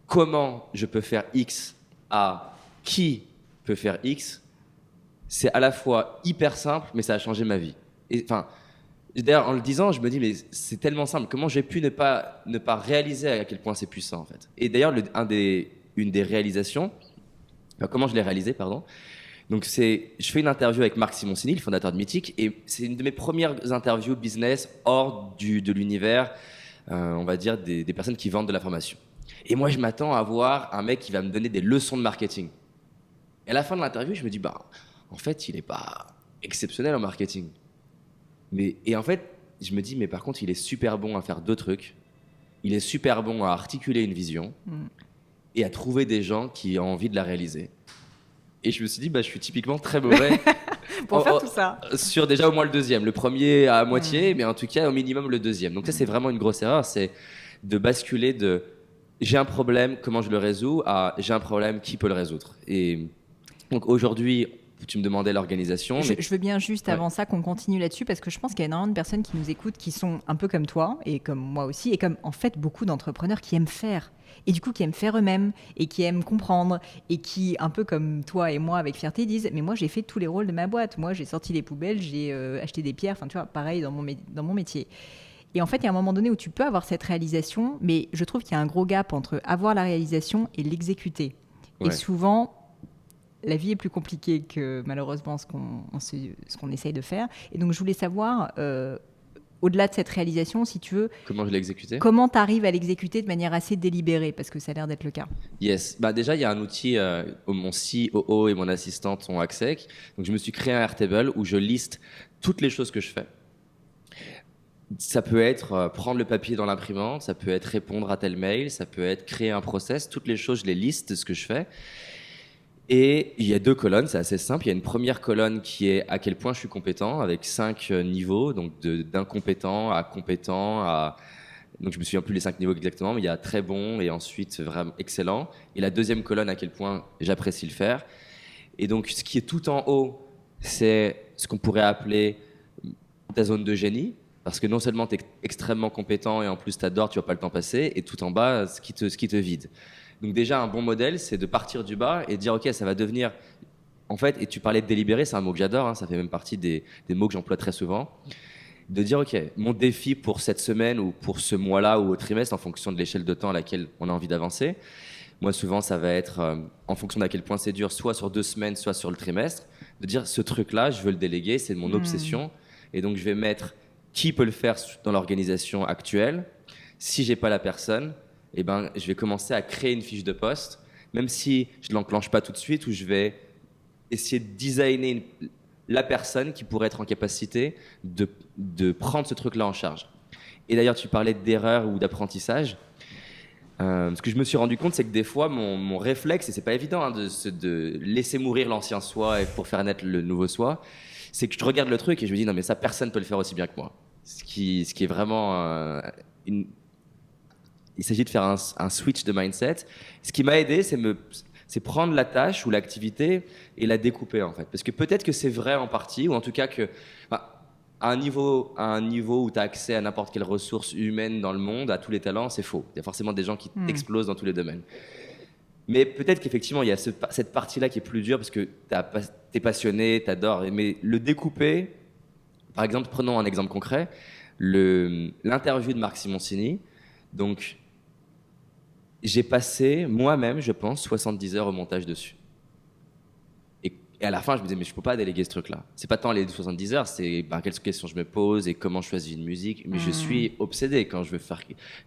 comment je peux faire X à qui peut faire X, c'est à la fois hyper simple, mais ça a changé ma vie. Et enfin, d'ailleurs, en le disant, je me dis, mais c'est tellement simple. Comment j'ai pu ne pas réaliser à quel point c'est puissant, en fait. Et d'ailleurs, une des réalisations, comment je l'ai réalisé, pardon. Donc, je fais une interview avec Marc Simoncini, le fondateur de Mythique, et c'est une de mes premières interviews business hors de l'univers, on va dire, des personnes qui vendent de la formation. Et moi, je m'attends à voir un mec qui va me donner des leçons de marketing. Et à la fin de l'interview, je me dis, en fait, il n'est pas exceptionnel en marketing. Et en fait, je me dis, mais par contre, il est super bon à faire deux trucs. Il est super bon à articuler une vision et à trouver des gens qui ont envie de la réaliser. Et je me suis dit, je suis typiquement très mauvais pour faire tout ça. Sur déjà au moins le deuxième. Le premier à moitié, mais en tout cas au minimum le deuxième. Donc ça, c'est vraiment une grosse erreur. C'est de basculer de j'ai un problème, comment je le résous, à j'ai un problème, qui peut le résoudre. Et donc aujourd'hui, tu me demandais l'organisation. Je veux bien juste avant ça qu'on continue là-dessus, parce que je pense qu'il y a énormément de personnes qui nous écoutent qui sont un peu comme toi et comme moi aussi, et comme en fait beaucoup d'entrepreneurs qui aiment faire. Et du coup, qui aiment faire eux-mêmes et qui aiment comprendre et qui, un peu comme toi et moi avec fierté, disent mais moi j'ai fait tous les rôles de ma boîte. Moi j'ai sorti les poubelles, j'ai acheté des pierres, enfin tu vois, pareil dans mon métier. Et en fait, il y a un moment donné où tu peux avoir cette réalisation, mais je trouve qu'il y a un gros gap entre avoir la réalisation et l'exécuter. Ouais. Et souvent, la vie est plus compliquée que malheureusement ce qu'on essaye de faire. Et donc, je voulais savoir, au-delà de cette réalisation, si tu veux... Comment je l'ai exécuté ? Comment tu arrives à l'exécuter de manière assez délibérée, parce que ça a l'air d'être le cas. Yes. Déjà, il y a un outil, mon COO et mon assistante ont accès. Donc, je me suis créé un Airtable où je liste toutes les choses que je fais. Ça peut être prendre le papier dans l'imprimante, ça peut être répondre à tel mail, ça peut être créer un process. Toutes les choses, je les liste de ce que je fais. Et il y a deux colonnes, c'est assez simple. Il y a une première colonne qui est à quel point je suis compétent, avec 5 niveaux, donc d'incompétent à compétent. Donc je me souviens plus les 5 niveaux exactement, mais il y a très bon et ensuite vraiment excellent. Et la deuxième colonne, à quel point j'apprécie le faire. Et donc ce qui est tout en haut, c'est ce qu'on pourrait appeler ta zone de génie. Parce que non seulement tu es extrêmement compétent et en plus tu adores, tu vas pas le temps passer, et tout en bas, ce qui te vide. Donc déjà, un bon modèle, c'est de partir du bas et de dire, OK, ça va devenir... En fait, et tu parlais de délibérer, c'est un mot que j'adore, hein, ça fait même partie des mots que j'emploie très souvent. De dire, OK, mon défi pour cette semaine ou pour ce mois-là ou au trimestre, en fonction de l'échelle de temps à laquelle on a envie d'avancer. Moi, souvent, ça va être, en fonction d'à quel point c'est dur, soit sur 2 semaines, soit sur le trimestre. de dire ce truc-là, je veux le déléguer, c'est mon obsession. Et donc, je vais mettre qui peut le faire dans l'organisation actuelle. Si j'ai pas la personne, eh ben, je vais commencer à créer une fiche de poste, même si je ne l'enclenche pas tout de suite, où je vais essayer de designer la personne qui pourrait être en capacité de prendre ce truc-là en charge. Et d'ailleurs, tu parlais d'erreur ou d'apprentissage. Ce que je me suis rendu compte, c'est que des fois, mon réflexe, et c'est pas évident hein, de laisser mourir l'ancien soi et pour faire naître le nouveau soi, c'est que je regarde le truc et je me dis non mais ça, personne peut le faire aussi bien que moi. Ce qui est vraiment il s'agit de faire un switch de mindset. Ce qui m'a aidé, c'est prendre la tâche ou l'activité et la découper en fait. Parce que peut-être que c'est vrai en partie, ou en tout cas que enfin, à un niveau où tu as accès à n'importe quelle ressource humaine dans le monde, à tous les talents, c'est faux. Il y a forcément des gens qui explosent dans tous les domaines. Mais peut-être qu'effectivement, il y a cette partie-là qui est plus dure parce que tu es passionné, tu adores. Mais le découper, par exemple, prenons un exemple concret, l'interview de Marc Simoncini. Donc, j'ai passé moi-même, je pense, 70 heures au montage dessus. Et à la fin, je me disais, mais je peux pas déléguer ce truc-là. C'est pas tant les 70 heures, c'est quelles questions je me pose et comment je choisis une musique. Mais je suis obsédé quand je veux faire.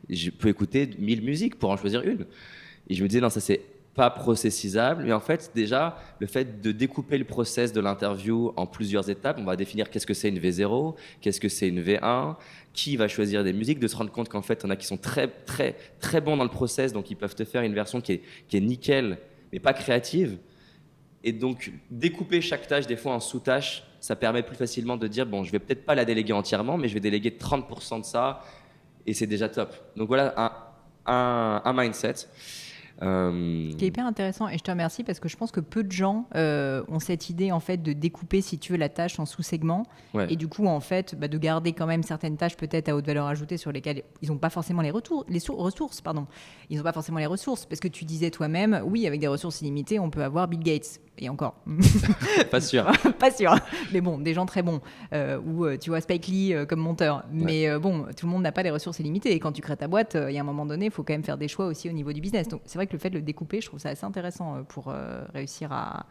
Je peux écouter 1000 musiques pour en choisir une. Et je me disais, non, ça c'est pas processisable. Mais en fait, déjà, le fait de découper le process de l'interview en plusieurs étapes, on va définir qu'est-ce que c'est une V0, qu'est-ce que c'est une V1, qui va choisir des musiques, de se rendre compte qu'en fait, on a qui sont très, très, très bons dans le process, donc ils peuvent te faire une version qui est nickel, mais pas créative. Et donc, découper chaque tâche, des fois en sous-tâches, ça permet plus facilement de dire, bon, je vais peut-être pas la déléguer entièrement, mais je vais déléguer 30% de ça, et c'est déjà top. Donc voilà, un mindset. Qui est hyper intéressant et je te remercie parce que je pense que peu de gens ont cette idée en fait de découper si tu veux la tâche en sous-segments et du coup en fait de garder quand même certaines tâches peut-être à haute valeur ajoutée sur lesquelles ils n'ont pas forcément les ressources ils n'ont pas forcément les ressources parce que tu disais toi-même oui avec des ressources illimitées on peut avoir Bill Gates et encore pas sûr pas sûr mais bon des gens très bons ou tu vois Spike Lee comme monteur mais bon tout le monde n'a pas les ressources illimitées et quand tu crées ta boîte il y a un moment donné il faut quand même faire des choix aussi au niveau du business donc c'est vrai que le fait de le découper je trouve ça assez intéressant pour réussir à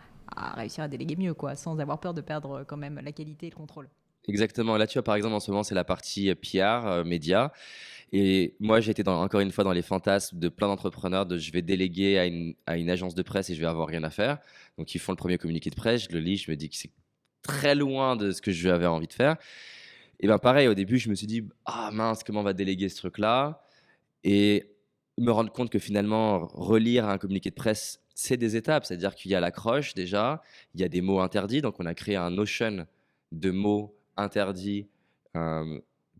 déléguer mieux quoi sans avoir peur de perdre quand même la qualité et le contrôle. Exactement. Là, tu vois, par exemple, en ce moment, c'est la partie PR, médias. Et moi, j'ai été encore une fois dans les fantasmes de plein d'entrepreneurs de je vais déléguer à une agence de presse et je vais avoir rien à faire. Donc, ils font le premier communiqué de presse, je le lis, je me dis que c'est très loin de ce que je avais envie de faire. Et bien, pareil, au début, je me suis dit, ah mince, comment on va déléguer ce truc-là? Et me rendre compte que finalement, relire un communiqué de presse, c'est des étapes. C'est-à-dire qu'il y a l'accroche déjà, il y a des mots interdits. Donc, on a créé un notion de mots interdits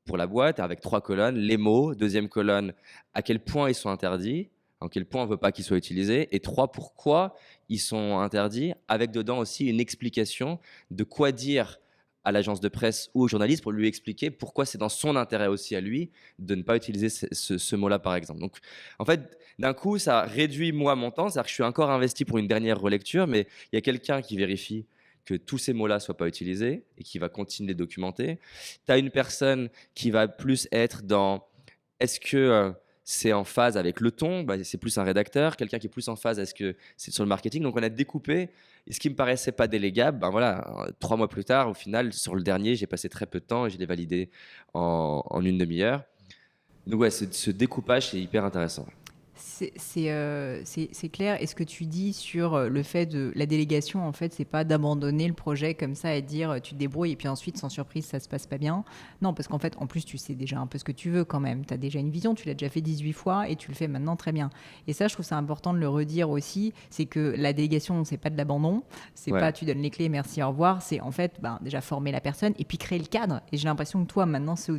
pour la boîte avec 3 colonnes. Les mots, deuxième colonne, à quel point ils sont interdits, en quel point on ne veut pas qu'ils soient utilisés. Et 3, pourquoi ils sont interdits, avec dedans aussi une explication de quoi dire à l'agence de presse ou au journaliste pour lui expliquer pourquoi c'est dans son intérêt aussi à lui de ne pas utiliser ce mot-là, par exemple. Donc, en fait, d'un coup, ça réduit moi mon temps, c'est-à-dire que je suis encore investi pour une dernière relecture, mais il y a quelqu'un qui vérifie que tous ces mots-là ne soient pas utilisés et qui va continuer de les documenter. Tu as une personne qui va plus être dans est-ce que c'est en phase avec le ton, c'est plus un rédacteur, quelqu'un qui est plus en phase, est-ce que c'est sur le marketing. Donc on a découpé, et ce qui me paraissait pas délégable, 3 mois plus tard, au final, sur le dernier, j'ai passé très peu de temps et je l'ai validé en une demi-heure. Donc ouais, ce découpage, c'est hyper intéressant. C'est clair. Et ce que tu dis sur le fait de la délégation, en fait, c'est pas d'abandonner le projet comme ça et de dire tu te débrouilles et puis ensuite, sans surprise, ça se passe pas bien. Non, parce qu'en fait, en plus, tu sais déjà un peu ce que tu veux quand même. Tu as déjà une vision, tu l'as déjà fait 18 fois et tu le fais maintenant très bien. Et ça, je trouve ça important de le redire aussi. C'est que la délégation, c'est pas de l'abandon. C'est pas tu donnes les clés, merci, au revoir. C'est en fait déjà former la personne et puis créer le cadre. Et j'ai l'impression que toi, maintenant, c'est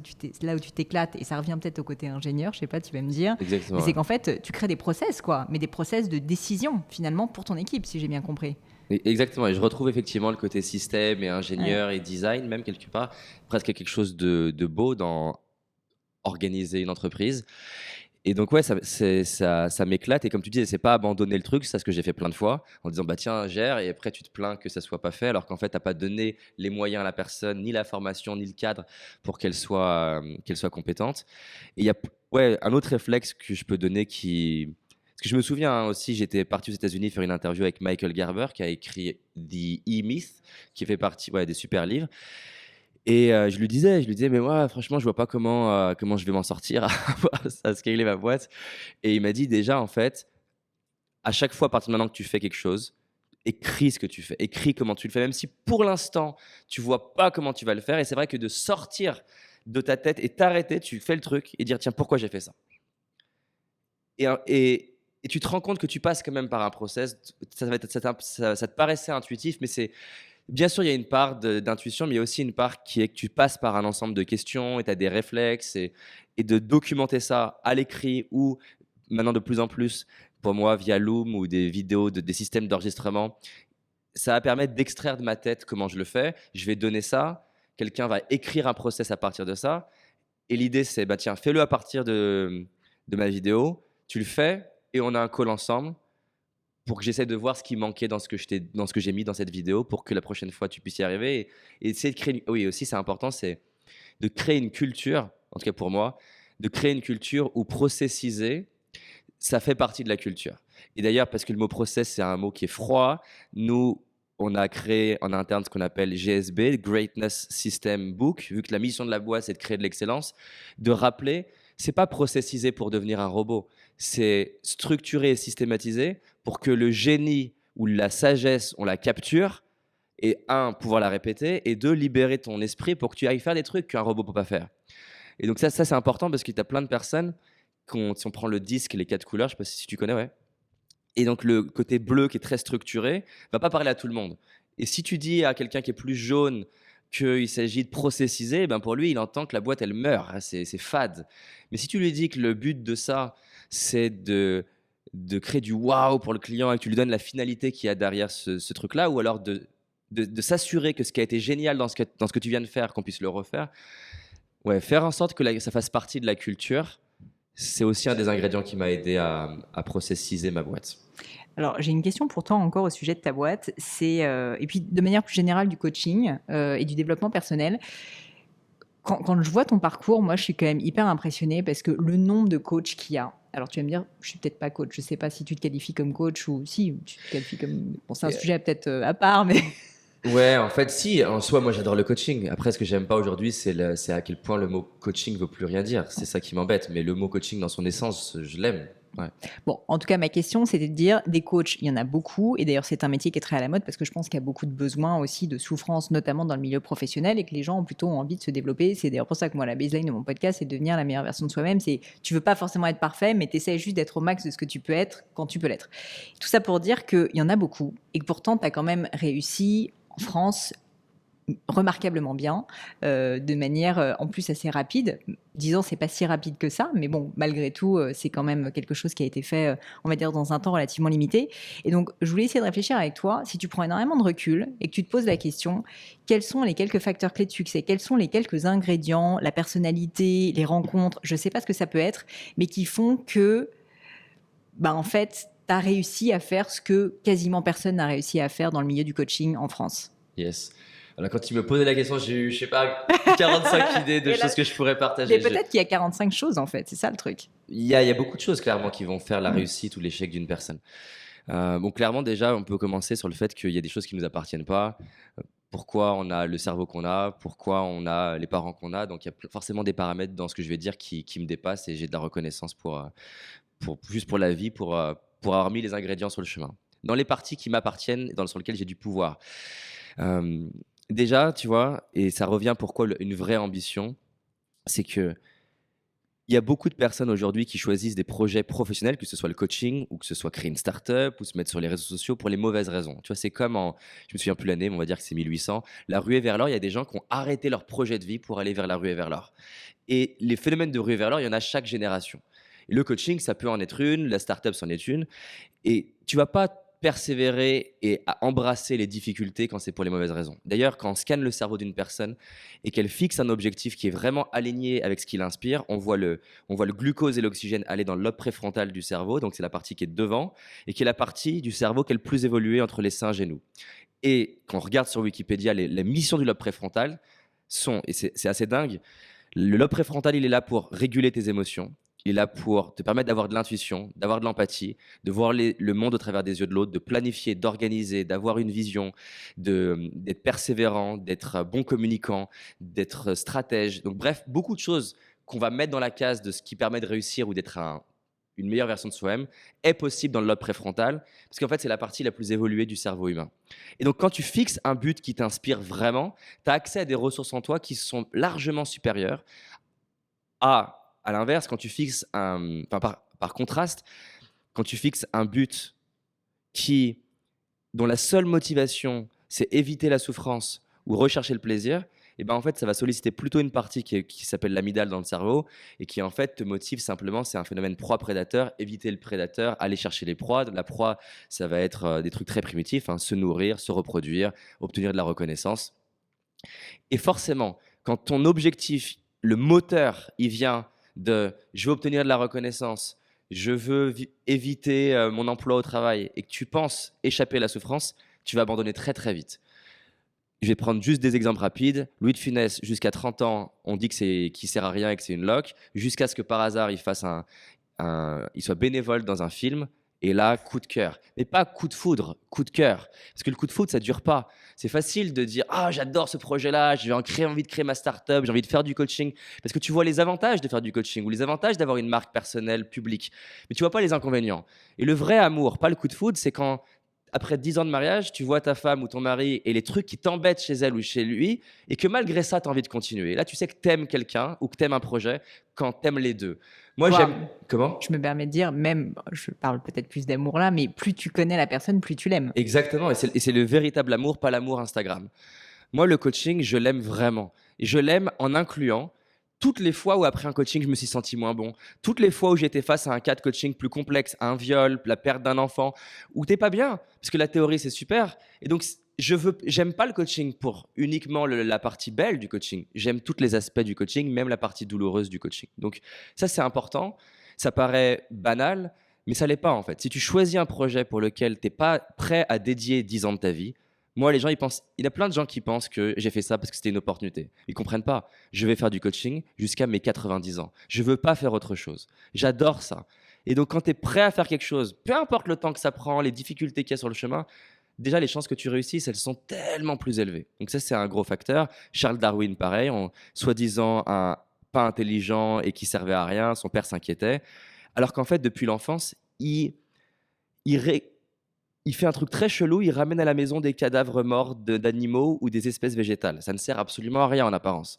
là où tu t'éclates et ça revient peut-être au côté ingénieur, je sais pas, tu vas me dire. Exactement. Mais c'est qu'en fait, tu crées des process, quoi, mais des process de décision, finalement, pour ton équipe, si j'ai bien compris. Exactement, et je retrouve effectivement le côté système et ingénieur et design, même quelque part, presque quelque chose de beau dans organiser une entreprise. Et donc ouais, ça m'éclate, et comme tu dis, c'est pas abandonner le truc, c'est ce que j'ai fait plein de fois, en disant tiens, gère, et après tu te plains que ça soit pas fait, alors qu'en fait t'as pas donné les moyens à la personne, ni la formation, ni le cadre pour qu'elle soit compétente. Et il y a un autre réflexe que je peux donner Parce que je me souviens aussi, j'étais parti aux États-Unis faire une interview avec Michael Gerber qui a écrit The E-Myth, qui fait partie des super livres. Et je lui disais, mais moi, franchement, je vois pas comment je vais m'en sortir à scaler ma boîte. Et il m'a dit déjà, en fait, à chaque fois, à partir de maintenant que tu fais quelque chose, écris ce que tu fais, écris comment tu le fais, même si pour l'instant, tu vois pas comment tu vas le faire. Et c'est vrai que de sortir de ta tête et t'arrêter, tu fais le truc et dire, tiens, pourquoi j'ai fait ça? Et tu te rends compte que tu passes quand même par un process. Ça te paraissait intuitif, mais bien sûr, il y a une part d'intuition, mais il y a aussi une part qui est que tu passes par un ensemble de questions et tu as des réflexes et de documenter ça à l'écrit ou maintenant de plus en plus, pour moi, via Loom ou des vidéos, des systèmes d'enregistrement, ça va permettre d'extraire de ma tête comment je le fais. Je vais donner ça, quelqu'un va écrire un process à partir de ça. Et l'idée, c'est, bah, tiens, fais-le à partir de ma vidéo, tu le fais et on a un call ensemble pour que j'essaie de voir ce qui manquait dans ce que j'ai mis dans cette vidéo pour que la prochaine fois tu puisses y arriver et essayer de créer oui aussi c'est important, c'est de créer une culture, en tout cas pour moi, de créer une culture où processiser, ça fait partie de la culture. Et d'ailleurs, parce que le mot process, c'est un mot qui est froid, nous, on a créé en interne ce qu'on appelle GSB, Greatness System Book, vu que la mission de la boîte, c'est de créer de l'excellence, de rappeler, c'est pas processiser pour devenir un robot, c'est structurer et systématiser pour que le génie ou la sagesse, on la capture, et un, pouvoir la répéter, et deux, libérer ton esprit pour que tu ailles faire des trucs qu'un robot peut pas faire. Et donc ça c'est important parce qu'il y a plein de personnes, si on prend le disque, les 4 couleurs, je sais pas si tu connais, ouais. Et donc le côté bleu qui est très structuré va pas parler à tout le monde. Et si tu dis à quelqu'un qui est plus jaune qu'il s'agit de processiser, ben pour lui, il entend que la boîte, elle meurt. Ah, c'est fade. Mais si tu lui dis que le but de ça, c'est de créer du waouh pour le client et que tu lui donnes la finalité qu'il y a derrière ce truc-là, ou alors de s'assurer que ce qui a été génial dans ce que tu viens de faire, qu'on puisse le refaire, ouais, faire en sorte que ça fasse partie de la culture, c'est aussi un des ingrédients qui m'a aidé à processiser ma boîte. Alors, j'ai une question pour toi encore au sujet de ta boîte. Et puis de manière plus générale du coaching et du développement personnel. Quand je vois ton parcours, moi, je suis quand même hyper impressionnée parce que le nombre de coachs qu'il y a. Alors, tu vas me dire, je suis peut-être pas coach. Je sais pas si tu te qualifies comme coach ou si tu te qualifies comme. Bon, c'est un sujet peut-être à part, mais. Ouais, en fait, si, en soi, moi j'adore le coaching. Après, ce que j'aime pas aujourd'hui, c'est à quel point le mot coaching veut plus rien dire. C'est ça qui m'embête. Mais le mot coaching, dans son essence, je l'aime. Ouais. Bon, en tout cas, ma question, c'était de dire, des coachs, il y en a beaucoup. Et d'ailleurs, c'est un métier qui est très à la mode parce que je pense qu'il y a beaucoup de besoins aussi de souffrance, notamment dans le milieu professionnel et que les gens ont plutôt envie de se développer. C'est d'ailleurs pour ça que moi, la baseline de mon podcast, c'est de devenir la meilleure version de soi-même. C'est, tu veux pas forcément être parfait, mais tu essaies juste d'être au max de ce que tu peux être quand tu peux l'être. Tout ça pour dire qu'il y en a beaucoup et que pourtant, tu as quand même réussi en France remarquablement bien, de manière en plus assez rapide. Disons, c'est pas si rapide que ça, mais bon, malgré tout, c'est quand même quelque chose qui a été fait, on va dire, dans un temps relativement limité. Et donc, je voulais essayer de réfléchir avec toi, si tu prends énormément de recul et que tu te poses la question, quels sont les quelques facteurs clés de succès, quels sont les quelques ingrédients, la personnalité, les rencontres, je sais pas ce que ça peut être, mais qui font que, bah, en fait, tu as réussi à faire ce que quasiment personne n'a réussi à faire dans le milieu du coaching en France. Yes. Alors, quand tu me posais la question, j'ai eu, je sais pas, 45 idées de choses que je pourrais partager. Mais peut-être qu'il y a 45 choses, en fait. C'est ça le truc. Il y a beaucoup de choses, clairement, qui vont faire la réussite ou l'échec d'une personne. Bon, clairement, déjà, on peut commencer sur le fait qu'il y a des choses qui ne nous appartiennent pas. Pourquoi on a le cerveau qu'on a, pourquoi on a les parents qu'on a. Donc, il y a forcément des paramètres dans ce que je vais dire qui me dépassent et j'ai de la reconnaissance juste pour la vie, pour avoir mis les ingrédients sur le chemin. Dans les parties qui m'appartiennent et sur lesquelles j'ai du pouvoir. Euh, Déjà, tu vois, et ça revient pourquoi une vraie ambition, c'est que il y a beaucoup de personnes aujourd'hui qui choisissent des projets professionnels, que ce soit le coaching ou que ce soit créer une start-up ou se mettre sur les réseaux sociaux pour les mauvaises raisons. Tu vois, c'est comme je me souviens plus l'année, mais on va dire que c'est 1800, la ruée vers l'or, il y a des gens qui ont arrêté leur projet de vie pour aller vers la ruée vers l'or. Et les phénomènes de ruée vers l'or, il y en a chaque génération. Et le coaching, ça peut en être une, la start-up, c'en est une. Et tu vas pas persévérer et à embrasser les difficultés quand c'est pour les mauvaises raisons. D'ailleurs, quand on scanne le cerveau d'une personne et qu'elle fixe un objectif qui est vraiment aligné avec ce qui l'inspire, on voit le glucose et l'oxygène aller dans le lobe préfrontal du cerveau, donc c'est la partie qui est devant, et qui est la partie du cerveau qui est le plus évoluée entre les singes et nous. Et quand on regarde sur Wikipédia, les missions du lobe préfrontal sont, et c'est assez dingue, le lobe préfrontal, il est là pour réguler tes émotions, il est là pour te permettre d'avoir de l'intuition, d'avoir de l'empathie, de voir le monde au travers des yeux de l'autre, de planifier, d'organiser, d'avoir une vision, d'être persévérant, d'être bon communicant, d'être stratège. Donc bref, beaucoup de choses qu'on va mettre dans la case de ce qui permet de réussir ou d'être une meilleure version de soi-même est possible dans le lobe préfrontal, parce qu'en fait, c'est la partie la plus évoluée du cerveau humain. Et donc, quand tu fixes un but qui t'inspire vraiment, tu as accès à des ressources en toi qui sont largement supérieures à l'inverse, quand tu fixes par contraste, quand tu fixes un but dont la seule motivation, c'est éviter la souffrance ou rechercher le plaisir, et ben en fait, ça va solliciter plutôt une partie qui s'appelle l'amygdale dans le cerveau et qui en fait te motive simplement, c'est un phénomène proie-prédateur, éviter le prédateur, aller chercher les proies. La proie, ça va être des trucs très primitifs, hein, se nourrir, se reproduire, obtenir de la reconnaissance. Et forcément, quand ton objectif, le moteur, il vient de je veux obtenir de la reconnaissance, je veux éviter mon emploi au travail et que tu penses échapper à la souffrance, tu vas abandonner très très vite. Je vais prendre juste des exemples rapides. Louis de Funès, jusqu'à 30 ans, on dit qu'il sert à rien et que c'est une loque, jusqu'à ce que par hasard, il soit bénévole dans un film. Et là, coup de cœur. Mais pas coup de foudre, coup de cœur. Parce que le coup de foudre, ça dure pas. C'est facile de dire ah, j'adore ce projet-là, j'ai envie de créer ma start-up, j'ai envie de faire du coaching. Parce que tu vois les avantages de faire du coaching ou les avantages d'avoir une marque personnelle publique. Mais tu vois pas les inconvénients. Et le vrai amour, pas le coup de foudre, c'est quand après 10 ans de mariage, tu vois ta femme ou ton mari et les trucs qui t'embêtent chez elle ou chez lui, et que malgré ça, tu as envie de continuer. Là, tu sais que tu aimes quelqu'un ou que tu aimes un projet quand tu aimes les deux. Moi, Voire, j'aime. Comment? je me permets de dire, même, je parle peut-être plus d'amour là, mais plus tu connais la personne, plus tu l'aimes. Exactement, et c'est le véritable amour, pas l'amour Instagram. Moi, le coaching, je l'aime vraiment. Et je l'aime en incluant toutes les fois où après un coaching, je me suis senti moins bon. Toutes les fois où j'étais face à un cas de coaching plus complexe, un viol, la perte d'un enfant, où t'es pas bien. Parce que la théorie, c'est super. Et donc, j'aime pas le coaching pour uniquement la partie belle du coaching. J'aime tous les aspects du coaching, même la partie douloureuse du coaching. Donc, ça, c'est important. Ça paraît banal, mais ça l'est pas en fait. Si tu choisis un projet pour lequel t'es pas prêt à dédier 10 ans de ta vie, moi, les gens, ils pensent, il y a plein de gens qui pensent que j'ai fait ça parce que c'était une opportunité. Ils comprennent pas. Je vais faire du coaching jusqu'à mes 90 ans. Je veux pas faire autre chose. J'adore ça. Et donc, quand tu es prêt à faire quelque chose, peu importe le temps que ça prend, les difficultés qu'il y a sur le chemin, déjà, les chances que tu réussisses, elles sont tellement plus élevées. Donc ça, c'est un gros facteur. Charles Darwin, pareil, soi-disant pas intelligent et qui servait à rien, son père s'inquiétait. Alors qu'en fait, depuis l'enfance, il, ré- il fait un truc très chelou, il ramène à la maison des cadavres morts d'animaux ou des espèces végétales. Ça ne sert absolument à rien en apparence.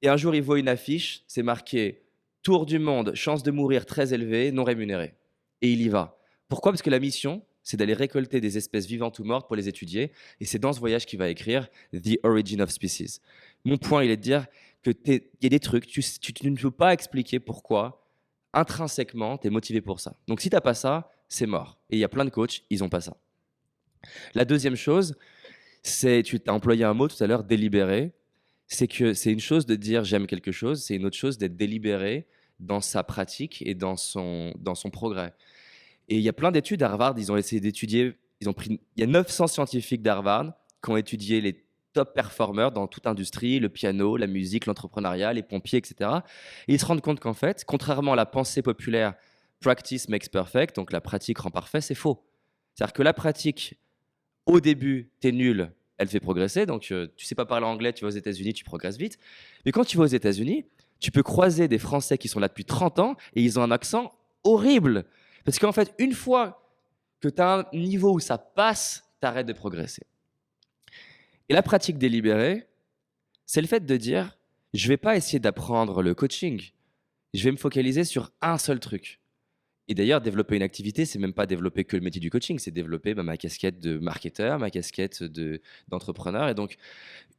Et un jour, il voit une affiche, c'est marqué Tour du monde, chance de mourir très élevée, non rémunérée. Et il y va. Pourquoi? Parce que la mission, c'est d'aller récolter des espèces vivantes ou mortes pour les étudier. Et c'est dans ce voyage qu'il va écrire The Origin of Species. Mon point, il est de dire qu'il y a des trucs, tu ne peux pas expliquer pourquoi, intrinsèquement, tu es motivé pour ça. Donc si tu n'as pas ça, c'est mort. Et il y a plein de coachs, ils n'ont pas ça. La deuxième chose, tu as employé un mot tout à l'heure, délibéré. C'est que c'est une chose de dire j'aime quelque chose, c'est une autre chose d'être délibéré dans sa pratique et dans son progrès. Et il y a plein d'études à Harvard, ils ont essayé d'étudier, il y a 900 scientifiques d'Harvard qui ont étudié les top performers dans toute industrie, le piano, la musique, l'entrepreneuriat, les pompiers, etc. Et ils se rendent compte qu'en fait, contrairement à la pensée populaire, practice makes perfect, donc la pratique rend parfait, c'est faux. C'est-à-dire que la pratique, au début, t'es nul, elle fait progresser. Donc, tu sais pas parler anglais, tu vas aux États-Unis, tu progresses vite. Mais quand tu vas aux États-Unis, tu peux croiser des Français qui sont là depuis 30 ans et ils ont un accent horrible. Parce qu'en fait, une fois que tu as un niveau où ça passe, t'arrêtes de progresser. Et la pratique délibérée, c'est le fait de dire, je vais pas essayer d'apprendre le coaching. Je vais me focaliser sur un seul truc. Et d'ailleurs, développer une activité, c'est même pas développer que le métier du coaching, c'est développer ma casquette de marketeur, ma casquette d'entrepreneur. Et donc,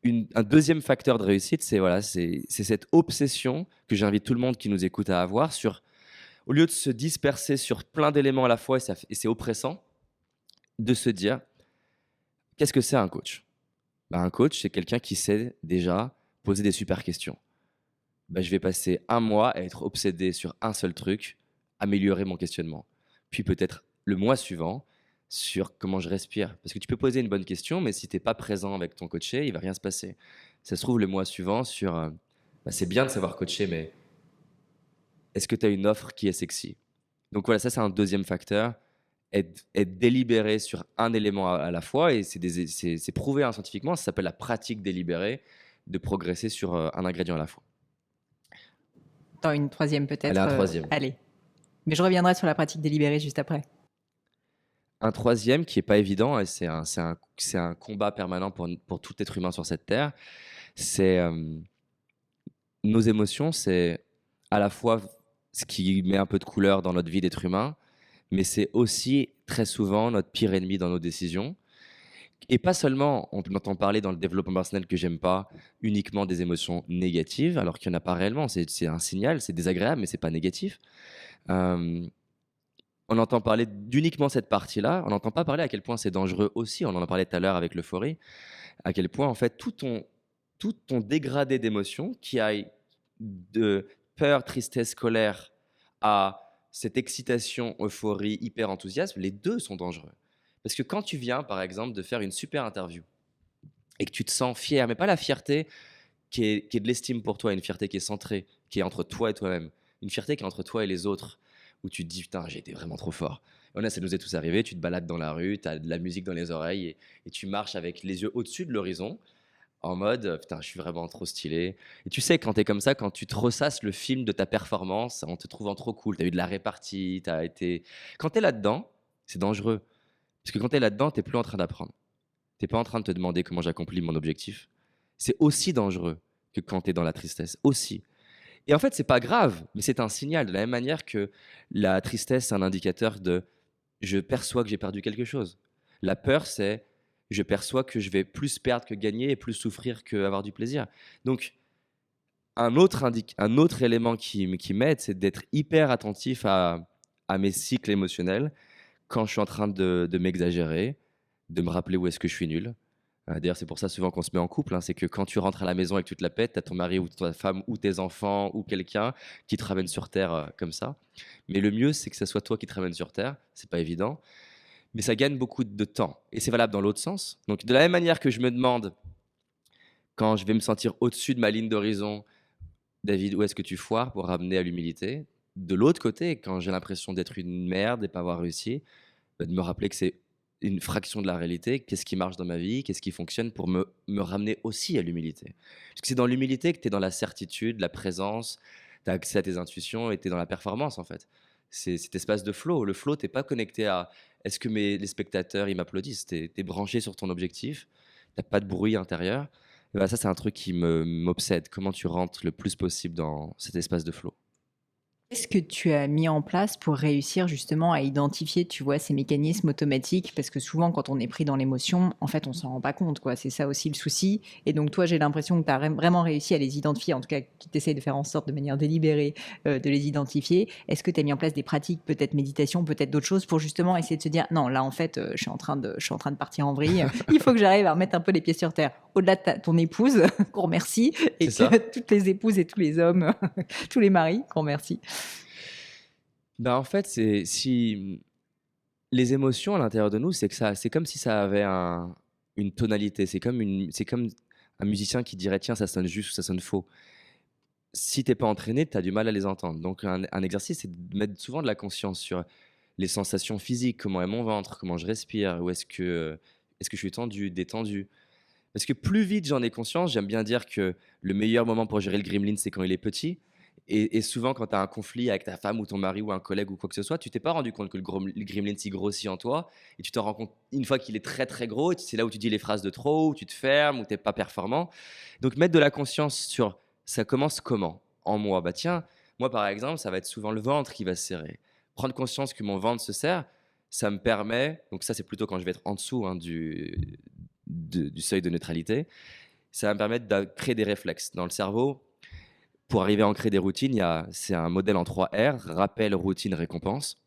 un deuxième facteur de réussite, c'est cette obsession que j'invite tout le monde qui nous écoute à avoir sur, au lieu de se disperser sur plein d'éléments à la fois, et c'est oppressant, de se dire, qu'est-ce que c'est un coach? Un coach, c'est quelqu'un qui sait déjà poser des super questions. Je vais passer un mois à être obsédé sur un seul truc, améliorer mon questionnement. Puis peut-être le mois suivant, sur comment je respire. Parce que tu peux poser une bonne question, mais si tu n'es pas présent avec ton coaché, il va rien se passer. Ça se trouve le mois suivant sur c'est bien de savoir coacher, mais est-ce que tu as une offre qui est sexy? Donc voilà, ça c'est un deuxième facteur. Être délibéré sur un élément à la fois, et c'est prouvé scientifiquement, ça s'appelle la pratique délibérée, de progresser sur un ingrédient à la fois. Dans une troisième Elle a peut-être. un troisième. Allez. Mais je reviendrai sur la pratique délibérée juste après. Un troisième qui est pas évident, et c'est un combat permanent pour tout être humain sur cette terre, c'est nos émotions, c'est à la fois ce qui met un peu de couleur dans notre vie d'être humain, mais c'est aussi très souvent notre pire ennemi dans nos décisions. Et pas seulement, on entend parler dans le développement personnel que j'aime pas, uniquement des émotions négatives, alors qu'il n'y en a pas réellement. C'est un signal, c'est désagréable, mais c'est pas négatif. Euh, on entend parler d'uniquement cette partie-là. On n'entend pas parler à quel point c'est dangereux aussi. On en a parlé tout à l'heure avec l'euphorie. À quel point, en fait, tout ton dégradé d'émotions, qui aille de peur, tristesse, colère à cette excitation, euphorie, hyper enthousiasme, les deux sont dangereux. Parce que quand tu viens, par exemple, de faire une super interview et que tu te sens fier, mais pas la fierté qui est de l'estime pour toi, une fierté qui est centrée, qui est entre toi et toi-même, une fierté qui est entre toi et les autres, où tu te dis putain, j'ai été vraiment trop fort. Et là, ça nous est tous arrivé, tu te balades dans la rue, tu as de la musique dans les oreilles et tu marches avec les yeux au-dessus de l'horizon, en mode putain, je suis vraiment trop stylé. Et tu sais, quand tu es comme ça, quand tu te ressasses le film de ta performance en te trouvant trop cool, tu as eu de la répartie, tu as été. Quand tu es là-dedans, c'est dangereux. Parce que quand tu es là-dedans, tu n'es plus en train d'apprendre. Tu n'es pas en train de te demander comment j'accomplis mon objectif. C'est aussi dangereux que quand tu es dans la tristesse. Aussi. Et en fait, c'est pas grave, mais c'est un signal. De la même manière que la tristesse, c'est un indicateur de je perçois que j'ai perdu quelque chose. La peur, c'est je perçois que je vais plus perdre que gagner et plus souffrir que avoir du plaisir. Donc, un autre élément qui m'aide, c'est d'être hyper attentif à mes cycles émotionnels quand je suis en train de m'exagérer, de me rappeler où est-ce que je suis nul. D'ailleurs, c'est pour ça souvent qu'on se met en couple, hein, c'est que quand tu rentres à la maison et que tu te la pètes, tu as ton mari ou ta femme ou tes enfants ou quelqu'un qui te ramène sur terre comme ça. Mais le mieux, c'est que ce soit toi qui te ramène sur terre. C'est pas évident, mais ça gagne beaucoup de temps. Et c'est valable dans l'autre sens. Donc, de la même manière que je me demande, quand je vais me sentir au-dessus de ma ligne d'horizon, David, où est-ce que tu foires pour ramener à l'humilité? De l'autre côté, quand j'ai l'impression d'être une merde et pas avoir réussi, de me rappeler que c'est une fraction de la réalité. Qu'est-ce qui marche dans ma vie? Qu'est-ce qui fonctionne pour me ramener aussi à l'humilité? Parce que c'est dans l'humilité que tu es dans la certitude, la présence, tu as accès à tes intuitions et tu es dans la performance en fait. C'est cet espace de flow. Le flow, tu n'es pas connecté à est-ce que les spectateurs ils m'applaudissent? Tu es branché sur ton objectif, tu n'as pas de bruit intérieur. Et voilà, ça, c'est un truc qui m'obsède. Comment tu rentres le plus possible dans cet espace de flow? Qu'est-ce que tu as mis en place pour réussir justement à identifier, tu vois, ces mécanismes automatiques? Parce que souvent, quand on est pris dans l'émotion, en fait, on s'en rend pas compte, quoi. C'est ça aussi le souci. Et donc, toi, j'ai l'impression que tu as vraiment réussi à les identifier, en tout cas, que tu essayes de faire en sorte de manière délibérée de les identifier. Est-ce que tu as mis en place des pratiques, peut-être méditation, peut-être d'autres choses, pour justement essayer de se dire, non, là, en fait, je suis en train de partir en vrille. Il faut que j'arrive à remettre un peu les pieds sur terre. Au-delà de ton épouse, qu'on remercie, et C'est ça. que toutes les épouses et tous les hommes, tous les maris, qu'on remercie. Ben, en fait, c'est si les émotions à l'intérieur de nous, c'est comme si ça avait une tonalité. C'est comme un musicien qui dirait tiens, ça sonne juste ou ça sonne faux. Si t'es pas entraîné, tu as du mal à les entendre. Donc un exercice, c'est de mettre souvent de la conscience sur les sensations physiques, comment est mon ventre, comment je respire, où est-ce que je suis tendu, détendu. Parce que plus vite j'en ai conscience, j'aime bien dire que le meilleur moment pour gérer le gremlin, c'est quand il est petit. Et souvent, quand tu as un conflit avec ta femme ou ton mari ou un collègue ou quoi que ce soit, tu t'es pas rendu compte que le gremlin s'y grossit en toi. Et tu te rends compte une fois qu'il est très très gros. C'est là où tu dis les phrases de trop, où tu te fermes, où tu n'es pas performant. Donc mettre de la conscience sur ça commence comment en moi. Bah tiens, moi par exemple, ça va être souvent le ventre qui va se serrer. Prendre conscience que mon ventre se serre, ça me permet, donc ça c'est plutôt quand je vais être en dessous du seuil de neutralité, ça va me permettre de créer des réflexes dans le cerveau. Pour arriver à ancrer des routines, c'est un modèle en 3 R, rappel, routine, récompense.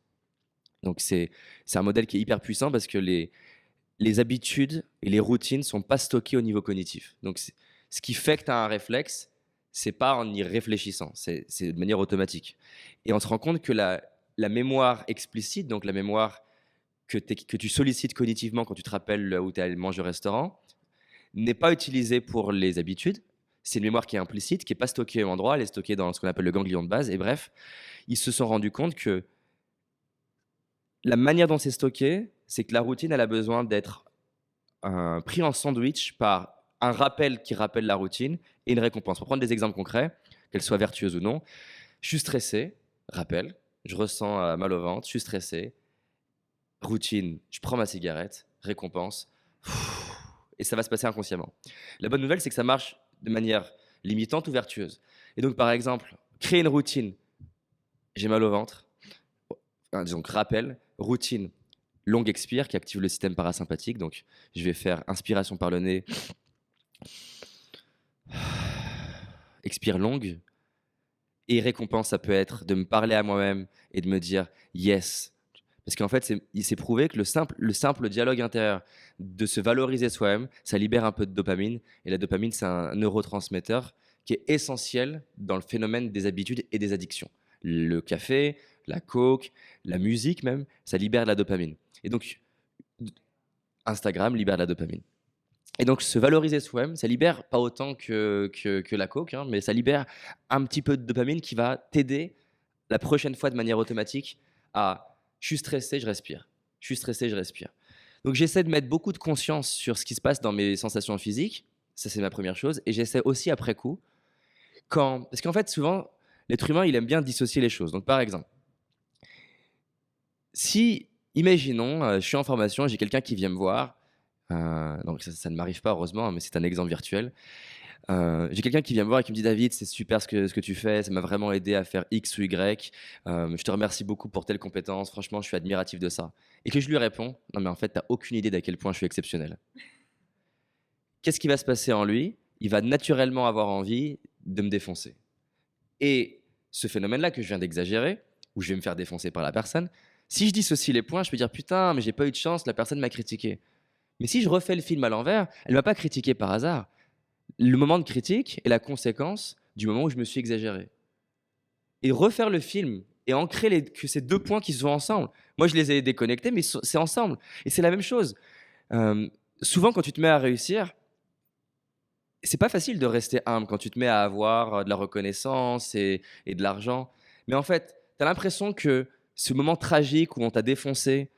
Donc c'est un modèle qui est hyper puissant parce que les habitudes et les routines ne sont pas stockées au niveau cognitif. Donc ce qui fait que tu as un réflexe, c'est pas en y réfléchissant, c'est de manière automatique. Et on se rend compte que la mémoire explicite, donc la mémoire que tu sollicites cognitivement quand tu te rappelles où tu es allé manger au restaurant, n'est pas utilisée pour les habitudes, C'est une mémoire qui est implicite, qui n'est pas stockée au même endroit, elle est stockée dans ce qu'on appelle le ganglion de base. Et bref, ils se sont rendus compte que la manière dont c'est stocké, c'est que la routine, elle a besoin d'être pris en sandwich par un rappel qui rappelle la routine et une récompense. Pour prendre des exemples concrets, qu'elles soient vertueuses ou non, je suis stressé, rappel, je ressens mal au ventre, je suis stressé, routine, je prends ma cigarette, récompense, et ça va se passer inconsciemment. La bonne nouvelle, c'est que ça marche de manière limitante ou vertueuse. Et donc, par exemple, créer une routine, j'ai mal au ventre, disons rappel, routine, longue expire qui active le système parasympathique. Donc, je vais faire inspiration par le nez, expire longue. Et récompense, ça peut être de me parler à moi-même et de me dire yes. Parce qu'en fait, il s'est prouvé que le simple dialogue intérieur de se valoriser soi-même, ça libère un peu de dopamine. Et la dopamine, c'est un neurotransmetteur qui est essentiel dans le phénomène des habitudes et des addictions. Le café, la coke, la musique même, ça libère de la dopamine. Et donc, Instagram libère de la dopamine. Et donc, se valoriser soi-même, ça libère pas autant que la coke, hein, mais ça libère un petit peu de dopamine qui va t'aider la prochaine fois de manière automatique à je suis stressé, je respire. Je suis stressé, je respire. Donc, j'essaie de mettre beaucoup de conscience sur ce qui se passe dans mes sensations physiques. Ça, c'est ma première chose. Et j'essaie aussi après coup, parce qu'en fait, souvent, l'être humain, il aime bien dissocier les choses. Donc, par exemple, si, imaginons, je suis en formation, j'ai quelqu'un qui vient me voir. Donc ça ne m'arrive pas heureusement, hein, mais c'est un exemple virtuel. J'ai quelqu'un qui vient me voir et qui me dit David, c'est super ce que tu fais, ça m'a vraiment aidé à faire X ou Y. Je te remercie beaucoup pour telle compétence. Franchement, je suis admiratif de ça. Et que je lui réponds non mais en fait, t'as aucune idée d'à quel point je suis exceptionnel. Qu'est-ce qui va se passer en lui? Il va naturellement avoir envie de me défoncer. Et ce phénomène-là que je viens d'exagérer, où je vais me faire défoncer par la personne, si je dissocie les points, je peux dire putain, mais j'ai pas eu de chance, la personne m'a critiqué. Mais si je refais le film à l'envers, elle ne m'a pas critiqué par hasard. Le moment de critique est la conséquence du moment où je me suis exagéré. Et refaire le film et ancrer que ces deux points qui sont ensemble. Moi, je les ai déconnectés, mais c'est ensemble. Et c'est la même chose. Souvent, quand tu te mets à réussir, c'est pas facile de rester humble quand tu te mets à avoir de la reconnaissance et de l'argent. Mais en fait, tu as l'impression que ce moment tragique où on t'a défoncé,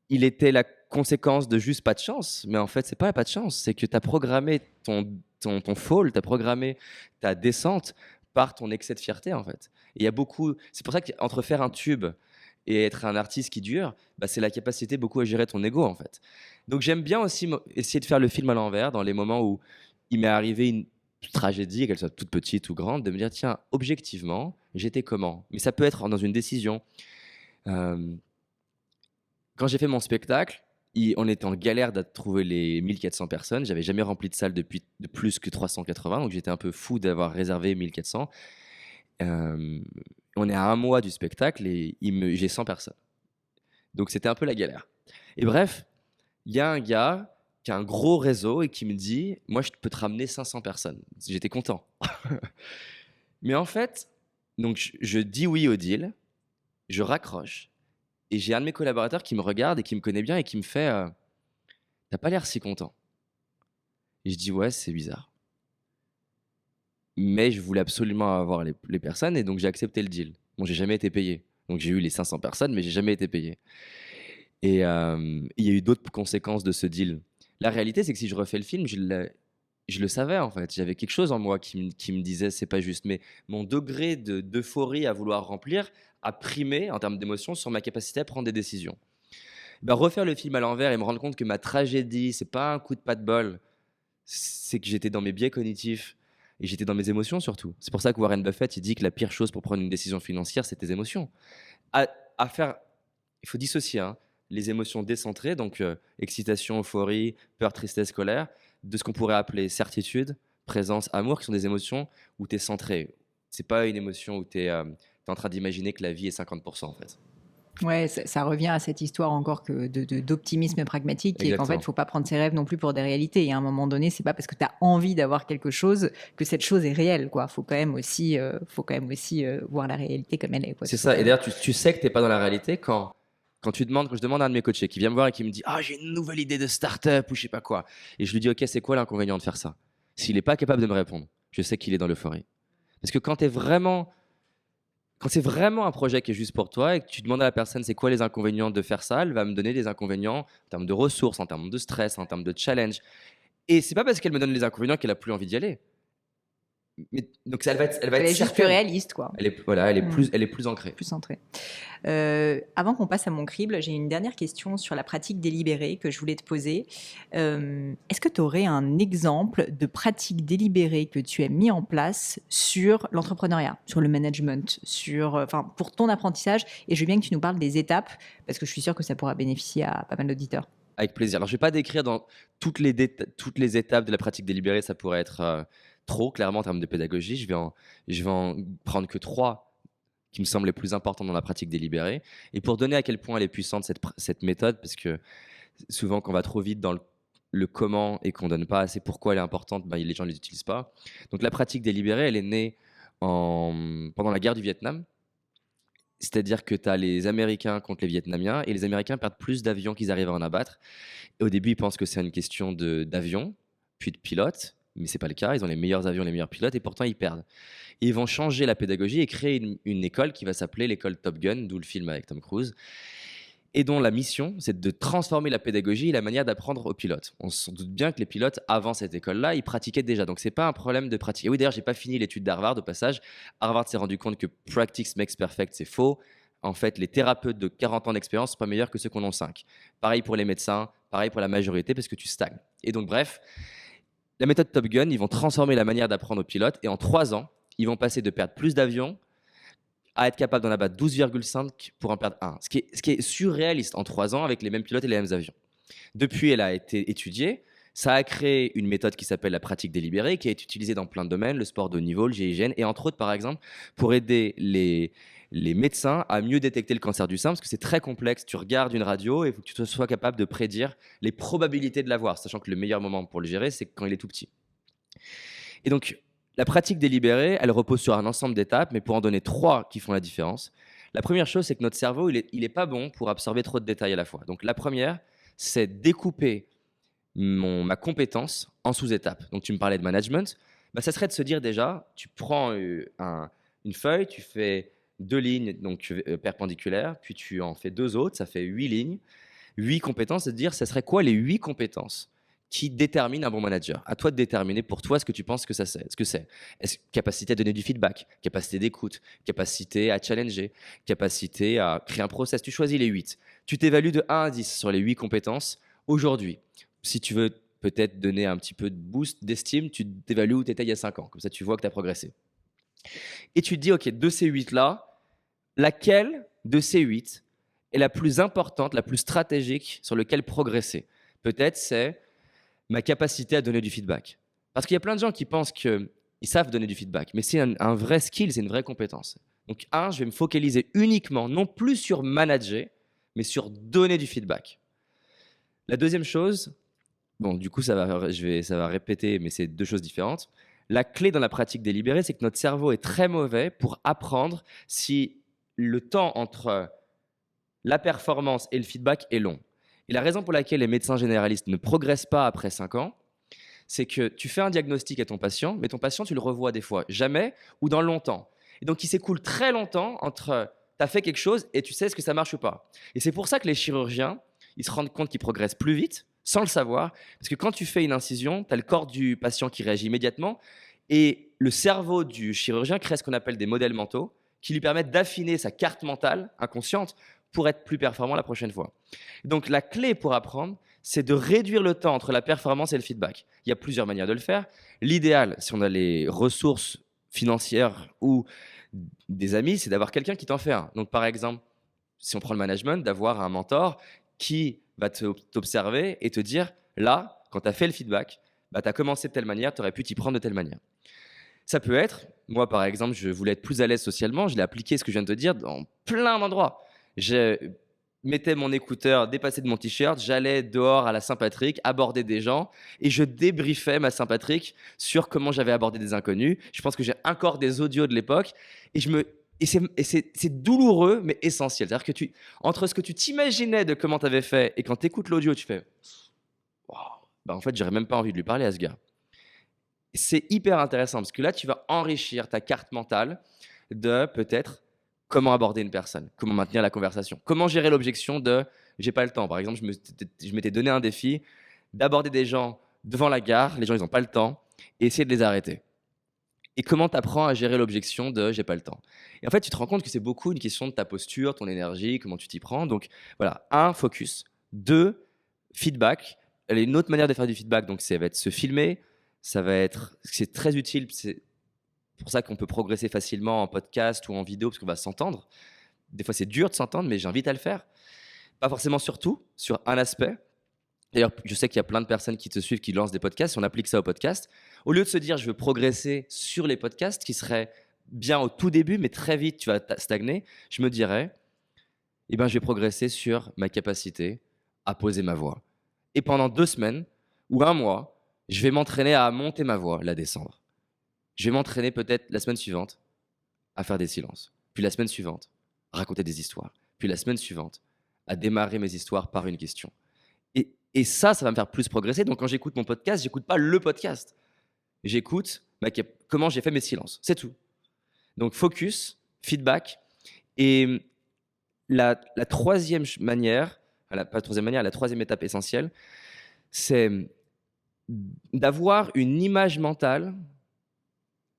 il était la conséquence de juste pas de chance. Mais en fait, c'est pas pas de chance. C'est que tu as programmé ton fall, tu as programmé ta descente par ton excès de fierté, en fait. Et il y a beaucoup. C'est pour ça qu'entre faire un tube et être un artiste qui dure, bah, c'est la capacité beaucoup à gérer ton ego, en fait. Donc j'aime bien aussi essayer de faire le film à l'envers dans les moments où il m'est arrivé une tragédie, qu'elle soit toute petite ou grande, de me dire tiens, objectivement, j'étais comment? Mais ça peut être dans une décision. Euh, Quand j'ai fait mon spectacle, on était en galère de trouver les 1400 personnes. J'avais jamais rempli de salle depuis de plus que 380, donc j'étais un peu fou d'avoir réservé 1400. Euh, on est à un mois du spectacle et j'ai 100 personnes. Donc c'était un peu la galère. Et bref, il y a un gars qui a un gros réseau et qui me dit moi je peux te ramener 500 personnes. J'étais content. Mais en fait, donc je dis oui au deal, je raccroche. Et j'ai un de mes collaborateurs qui me regarde et qui me connaît bien et qui me fait t'as pas l'air si content. Et je dis ouais, c'est bizarre. Mais je voulais absolument avoir les personnes et donc j'ai accepté le deal. Bon, j'ai jamais été payé. Donc j'ai eu les 500 personnes, mais j'ai jamais été payé. Et il y a eu d'autres conséquences de ce deal. La réalité, c'est que si je refais le film, je le savais en fait. J'avais quelque chose en moi qui me disait c'est pas juste. Mais mon degré d'euphorie à vouloir remplir a primé en termes d'émotion sur ma capacité à prendre des décisions. Ben, refaire le film à l'envers et me rendre compte que ma tragédie, c'est pas un coup de pas de bol, c'est que j'étais dans mes biais cognitifs et j'étais dans mes émotions surtout. C'est pour ça que Warren Buffett il dit que la pire chose pour prendre une décision financière, c'est tes émotions. À faire, il faut dissocier hein, les émotions décentrées, donc excitation, euphorie, peur, tristesse, colère, de ce qu'on pourrait appeler certitude, présence, amour, qui sont des émotions où tu es centré. C'est pas une émotion où tu es, en train d'imaginer que la vie est 50% en fait. Ouais, ça revient à cette histoire encore d'optimisme pragmatique, qui est qu'en fait, il Exactement. ne faut pas prendre ses rêves non plus pour des réalités. Et à un moment donné, c'est pas parce que tu as envie d'avoir quelque chose que cette chose est réelle, quoi. Faut quand même aussi voir la réalité comme elle est, quoi. C'est ça. Et d'ailleurs, tu sais que tu n'es pas dans la réalité quand je demande à un de mes coachés qui vient me voir et qui me dit ah, j'ai une nouvelle idée de start-up ou je sais pas quoi. Et je lui dis ok, c'est quoi l'inconvénient de faire ça? S'il n'est pas capable de me répondre, je sais qu'il est dans l'euphorie. Parce que quand c'est vraiment un projet qui est juste pour toi et que tu demandes à la personne c'est quoi les inconvénients de faire ça, elle va me donner des inconvénients en termes de ressources, en termes de stress, en termes de challenge. Et c'est pas parce qu'elle me donne les inconvénients qu'elle a plus envie d'y aller. Mais, donc elle va Elle être est juste plus certaine. réaliste, quoi. Voilà, Mm. elle est plus ancrée. Plus centrée. Avant qu'on passe à mon crible, j'ai une dernière question sur la pratique délibérée que je voulais te poser. Est-ce que tu aurais un exemple de pratique délibérée que tu as mis en place sur l'entrepreneuriat, sur le management, pour ton apprentissage? Et je veux bien que tu nous parles des étapes, parce que je suis sûre que ça pourra bénéficier à pas mal d'auditeurs. Avec plaisir. Alors, je ne vais pas décrire dans toutes les étapes de la pratique délibérée, ça pourrait être trop, clairement, en termes de pédagogie. Je vais en prendre que 3 qui me semblent les plus importants dans la pratique délibérée. Et pour donner à quel point elle est puissante, cette méthode, parce que souvent, quand on va trop vite dans le comment et qu'on ne donne pas assez pourquoi elle est importante, les gens ne les utilisent pas. Donc, la pratique délibérée, elle est née pendant la guerre du Vietnam. C'est-à-dire que tu as les Américains contre les Vietnamiens et les Américains perdent plus d'avions qu'ils arrivent à en abattre. Et au début, ils pensent que c'est une question d'avions, puis de pilotes, mais ce n'est pas le cas. Ils ont les meilleurs avions, les meilleurs pilotes et pourtant ils perdent. Et ils vont changer la pédagogie et créer une école qui va s'appeler l'école Top Gun, d'où le film avec Tom Cruise, et dont la mission, c'est de transformer la pédagogie et la manière d'apprendre aux pilotes. On se doute bien que les pilotes, avant cette école-là, ils pratiquaient déjà. Donc, ce n'est pas un problème de pratique. Et oui, d'ailleurs, je n'ai pas fini l'étude d'Harvard, au passage. Harvard s'est rendu compte que practice makes perfect, c'est faux. En fait, les thérapeutes de 40 ans d'expérience ne sont pas meilleurs que ceux qui en ont 5. Pareil pour les médecins, pareil pour la majorité, parce que tu stagnes. Et donc, bref, la méthode Top Gun, ils vont transformer la manière d'apprendre aux pilotes. Et en 3 ans, ils vont passer de perdre plus d'avions à être capable d'en abattre 12,5 pour en perdre 1. Ce qui est surréaliste en 3 ans avec les mêmes pilotes et les mêmes avions. Depuis, elle a été étudiée. Ça a créé une méthode qui s'appelle la pratique délibérée, qui est utilisée dans plein de domaines, le sport de haut niveau, le GIGN, et entre autres, par exemple, pour aider les médecins à mieux détecter le cancer du sein, parce que c'est très complexe. Tu regardes une radio et il faut que tu sois capable de prédire les probabilités de l'avoir, sachant que le meilleur moment pour le gérer, c'est quand il est tout petit. Et donc, la pratique délibérée, elle repose sur un ensemble d'étapes, mais pour en donner 3 qui font la différence. La première chose, c'est que notre cerveau, il est pas bon pour absorber trop de détails à la fois. Donc, la première, c'est découper ma compétence en sous-étapes. Donc, tu me parlais de management. Ça serait de se dire déjà, tu prends une feuille, tu fais 2 lignes donc, perpendiculaires, puis tu en fais 2 autres, ça fait 8 lignes. 8 compétences, c'est de dire, ça serait quoi les 8 compétences qui déterminent un bon manager? À toi de déterminer pour toi ce que tu penses que c'est. Est-ce capacité à donner du feedback, capacité d'écoute, capacité à challenger, capacité à créer un process. Tu choisis les 8. Tu t'évalues de 1 à 10 sur les 8 compétences aujourd'hui. Si tu veux peut-être donner un petit peu de boost d'estime, tu t'évalues où tu étais il y a 5 ans. Comme ça, tu vois que tu as progressé. Et tu te dis, OK, de ces 8-là, laquelle de ces 8 est la plus importante, la plus stratégique sur laquelle progresser? Peut-être c'est ma capacité à donner du feedback. Parce qu'il y a plein de gens qui pensent qu'ils savent donner du feedback, mais c'est un vrai skill, c'est une vraie compétence. Donc, je vais me focaliser uniquement, non plus sur manager, mais sur donner du feedback. La deuxième chose, du coup, ça va répéter, mais c'est 2 choses différentes. La clé dans la pratique délibérée, c'est que notre cerveau est très mauvais pour apprendre si le temps entre la performance et le feedback est long. Et la raison pour laquelle les médecins généralistes ne progressent pas après 5 ans, c'est que tu fais un diagnostic à ton patient, mais ton patient, tu le revois des fois jamais ou dans longtemps. Et donc, il s'écoule très longtemps entre tu as fait quelque chose et tu sais ce que ça marche ou pas. Et c'est pour ça que les chirurgiens, ils se rendent compte qu'ils progressent plus vite, sans le savoir, parce que quand tu fais une incision, tu as le corps du patient qui réagit immédiatement et le cerveau du chirurgien crée ce qu'on appelle des modèles mentaux qui lui permettent d'affiner sa carte mentale inconsciente pour être plus performant la prochaine fois. Donc, la clé pour apprendre, c'est de réduire le temps entre la performance et le feedback. Il y a plusieurs manières de le faire. L'idéal, si on a les ressources financières ou des amis, c'est d'avoir quelqu'un qui t'en fait un. Donc, par exemple, si on prend le management, d'avoir un mentor qui va t'observer et te dire, là, quand tu as fait le feedback, tu as commencé de telle manière, tu aurais pu t'y prendre de telle manière. Ça peut être, moi par exemple, je voulais être plus à l'aise socialement, je l'ai appliqué ce que je viens de te dire dans plein d'endroits. Je mettais mon écouteur dépassé de mon t-shirt, j'allais dehors à la Saint-Patrick, aborder des gens et je débriefais ma Saint-Patrick sur comment j'avais abordé des inconnus. Je pense que j'ai encore des audios de l'époque et c'est douloureux mais essentiel. C'est-à-dire que entre ce que tu t'imaginais de comment tu avais fait et quand tu écoutes l'audio, tu fais wow, en fait, j'aurais même pas envie de lui parler à ce gars. c'est hyper intéressant parce que là, tu vas enrichir ta carte mentale de peut-être comment aborder une personne, comment maintenir la conversation, comment gérer l'objection de j'ai pas le temps. Par exemple, je m'étais donné un défi d'aborder des gens devant la gare, les gens ils n'ont pas le temps, et essayer de les arrêter. Et comment tu apprends à gérer l'objection de j'ai pas le temps. Et en fait, tu te rends compte que c'est beaucoup une question de ta posture, ton énergie, comment tu t'y prends. Donc voilà, un, focus. Deux, feedback. Elle est une autre manière de faire du feedback, donc ça va être se filmer, c'est très utile, c'est pour ça qu'on peut progresser facilement en podcast ou en vidéo parce qu'on va s'entendre. Des fois, c'est dur de s'entendre, mais j'invite à le faire. Pas forcément sur tout, sur un aspect. D'ailleurs, je sais qu'il y a plein de personnes qui te suivent, qui lancent des podcasts. Si on applique ça au podcast, au lieu de se dire je veux progresser sur les podcasts, qui serait bien au tout début, mais très vite tu vas stagner, je me dirais, eh ben, je vais progresser sur ma capacité à poser ma voix. Et pendant 2 semaines ou un mois, je vais m'entraîner à monter ma voix, la descendre. Je vais m'entraîner peut-être la semaine suivante à faire des silences. Puis la semaine suivante, à raconter des histoires. Puis la semaine suivante, à démarrer mes histoires par une question. Et ça va me faire plus progresser. Donc quand j'écoute mon podcast, j'écoute pas le podcast. J'écoute comment j'ai fait mes silences. C'est tout. Donc focus, feedback. Et la troisième manière, pas la troisième manière, la troisième étape essentielle, c'est d'avoir une image mentale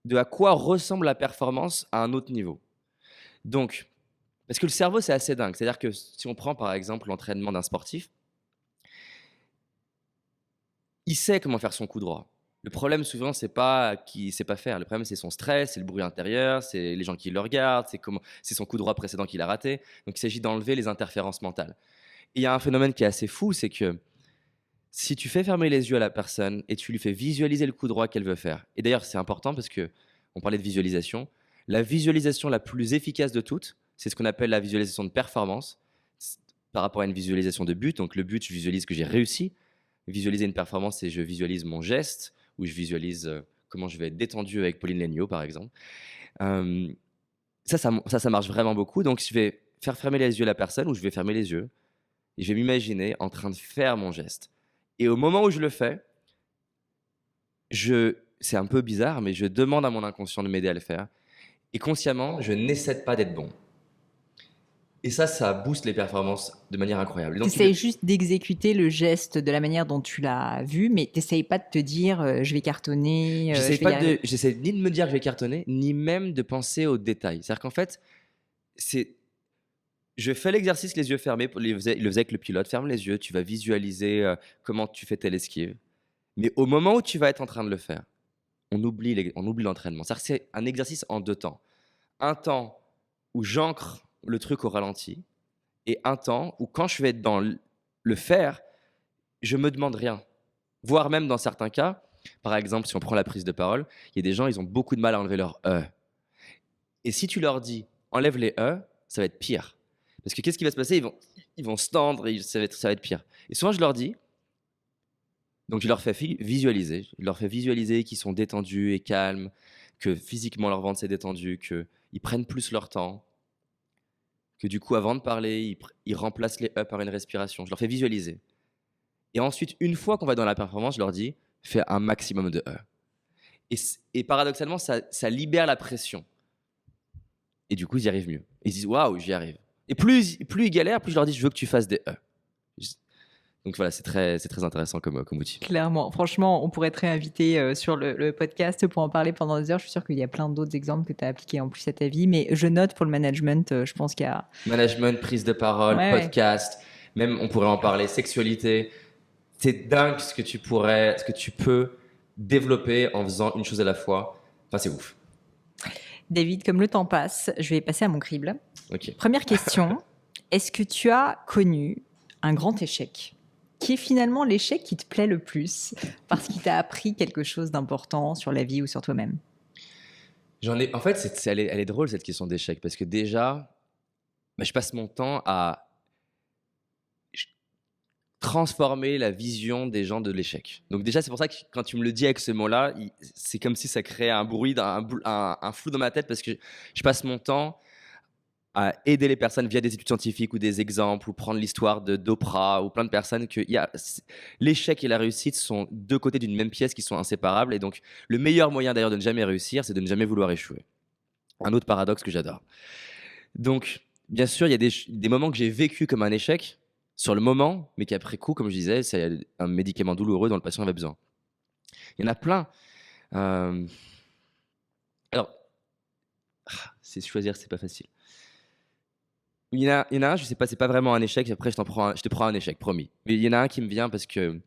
de à quoi ressemble la performance à un autre niveau. Donc, parce que le cerveau, c'est assez dingue. C'est-à-dire que si on prend par exemple l'entraînement d'un sportif, il sait comment faire son coup droit. Le problème souvent, c'est pas qu'il ne sait pas faire. Le problème, c'est son stress, c'est le bruit intérieur, c'est les gens qui le regardent, c'est son coup droit précédent qu'il a raté. Donc, il s'agit d'enlever les interférences mentales. Et il y a un phénomène qui est assez fou, c'est que si tu fais fermer les yeux à la personne et tu lui fais visualiser le coup droit qu'elle veut faire, et d'ailleurs, c'est important parce que on parlait de visualisation, la visualisation la plus efficace de toutes, c'est ce qu'on appelle la visualisation de performance par rapport à une visualisation de but. Donc, le but, je visualise que j'ai réussi. Visualiser une performance, c'est je visualise mon geste ou je visualise comment je vais être détendu avec Pauline Léniaud, par exemple. Ça marche vraiment beaucoup. Donc, je vais faire fermer les yeux à la personne ou je vais fermer les yeux et je vais m'imaginer en train de faire mon geste. Et au moment où je le fais, c'est un peu bizarre, mais je demande à mon inconscient de m'aider à le faire. Et consciemment, je n'essaie pas d'être bon. Et ça booste les performances de manière incroyable. Tu essayes juste d'exécuter le geste de la manière dont tu l'as vu, mais tu n'essayes pas de te dire je vais cartonner. J'essaie ni de me dire que je vais cartonner, ni même de penser aux détails. C'est-à-dire qu'en fait, je fais l'exercice les yeux fermés. Il le faisait avec le pilote. Ferme les yeux, tu vas visualiser comment tu fais telle esquive. Mais au moment où tu vas être en train de le faire, on oublie l'entraînement. C'est-à-dire que c'est un exercice en 2 temps. Un temps où j'ancre le truc au ralenti et un temps où quand je vais être dans le faire, je me demande rien. Voire même dans certains cas, par exemple, si on prend la prise de parole, il y a des gens, ils ont beaucoup de mal à enlever leur E. Et si tu leur dis enlève les E, ça va être pire. Parce que qu'est-ce qui va se passer? Ils vont se tendre et ça va être pire. Et souvent, je leur dis, donc je leur fais visualiser. Je leur fais visualiser qu'ils sont détendus et calmes, que physiquement leur ventre s'est détendu, qu'ils prennent plus leur temps, que du coup, avant de parler, ils remplacent les « e » par une respiration. Je leur fais visualiser. Et ensuite, une fois qu'on va dans la performance, je leur dis « fais un maximum de « e ». Et paradoxalement, ça libère la pression. Et du coup, ils y arrivent mieux. Ils se disent « waouh, j'y arrive ». Et plus ils galèrent, plus je leur dis « je veux que tu fasses des « e ». Donc voilà, c'est très intéressant comme outil. Clairement, franchement, on pourrait te réinviter sur le podcast pour en parler pendant des heures. Je suis sûre qu'il y a plein d'autres exemples que tu as appliqués en plus à ta vie, mais je note pour le management, je pense qu'il y a... Management, prise de parole, podcast, même on pourrait en parler, sexualité. C'est dingue ce que tu peux développer en faisant une chose à la fois. Enfin, c'est ouf. David, comme le temps passe, je vais passer à mon crible. Okay. Première question, est-ce que tu as connu un grand échec ? Qui est finalement l'échec qui te plaît le plus parce qu'il t'a appris quelque chose d'important sur la vie ou sur toi-même? En fait, elle est drôle cette question d'échec parce que déjà, je passe mon temps à transformer la vision des gens de l'échec. Donc déjà, c'est pour ça que quand tu me le dis avec ce mot-là, c'est comme si ça créait un bruit, un flou dans ma tête parce que je passe mon temps à aider les personnes via des études scientifiques ou des exemples ou prendre l'histoire d'Oprah ou plein de personnes que l'échec et la réussite sont deux côtés d'une même pièce qui sont inséparables. Et donc, le meilleur moyen d'ailleurs de ne jamais réussir, c'est de ne jamais vouloir échouer. Un autre paradoxe que j'adore. Donc, bien sûr, il y a des moments que j'ai vécu comme un échec sur le moment, mais qu'après coup, comme je disais, c'est un médicament douloureux dont le patient avait besoin. Il y en a plein. Alors, c'est choisir, c'est pas facile. Il y en a un, je sais pas, c'est pas vraiment un échec. Après, je te prends un échec, promis. Mais il y en a un qui me vient parce que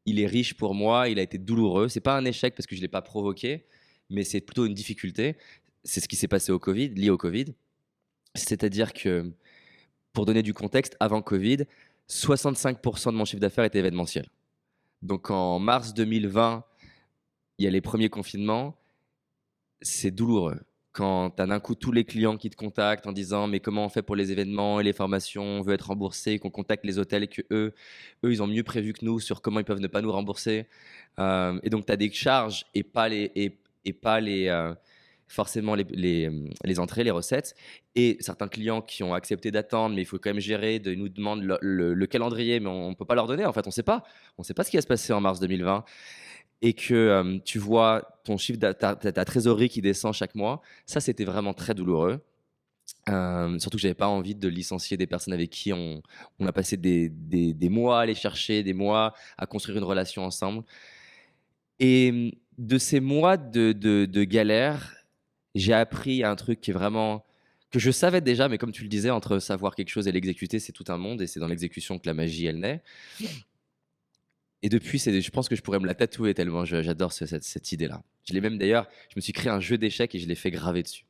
il est riche pour moi, il a été douloureux. C'est pas un échec parce que je l'ai pas provoqué, mais c'est plutôt une difficulté. C'est ce qui s'est passé lié au Covid. C'est-à-dire que, pour donner du contexte, avant Covid, 65% de mon chiffre d'affaires était événementiel. Donc en mars 2020, il y a les premiers confinements. C'est douloureux. Quand tu as d'un coup tous les clients qui te contactent en disant mais comment on fait pour les événements et les formations, on veut être remboursé, qu'on contacte les hôtels et que eux ils ont mieux prévu que nous sur comment ils peuvent ne pas nous rembourser. Et donc tu as des charges et pas forcément les entrées, les recettes. Et certains clients qui ont accepté d'attendre, mais il faut quand même gérer, ils nous demandent le calendrier, mais on ne peut pas leur donner. En fait, on ne sait pas. On ne sait pas ce qui va se passer en mars 2020. Et que tu vois ton ta trésorerie qui descend chaque mois, ça, c'était vraiment très douloureux. Surtout que j'avais pas envie de licencier des personnes avec qui on a passé des mois à aller chercher, des mois à construire une relation ensemble. Et de ces mois de galère, j'ai appris un truc qui est vraiment que je savais déjà, mais comme tu le disais, entre savoir quelque chose et l'exécuter, c'est tout un monde, et c'est dans l'exécution que la magie, elle naît. Et depuis, je pense que je pourrais me la tatouer tellement j'adore cette idée-là. Je l'ai même d'ailleurs, je me suis créé un jeu d'échecs et je l'ai fait graver dessus.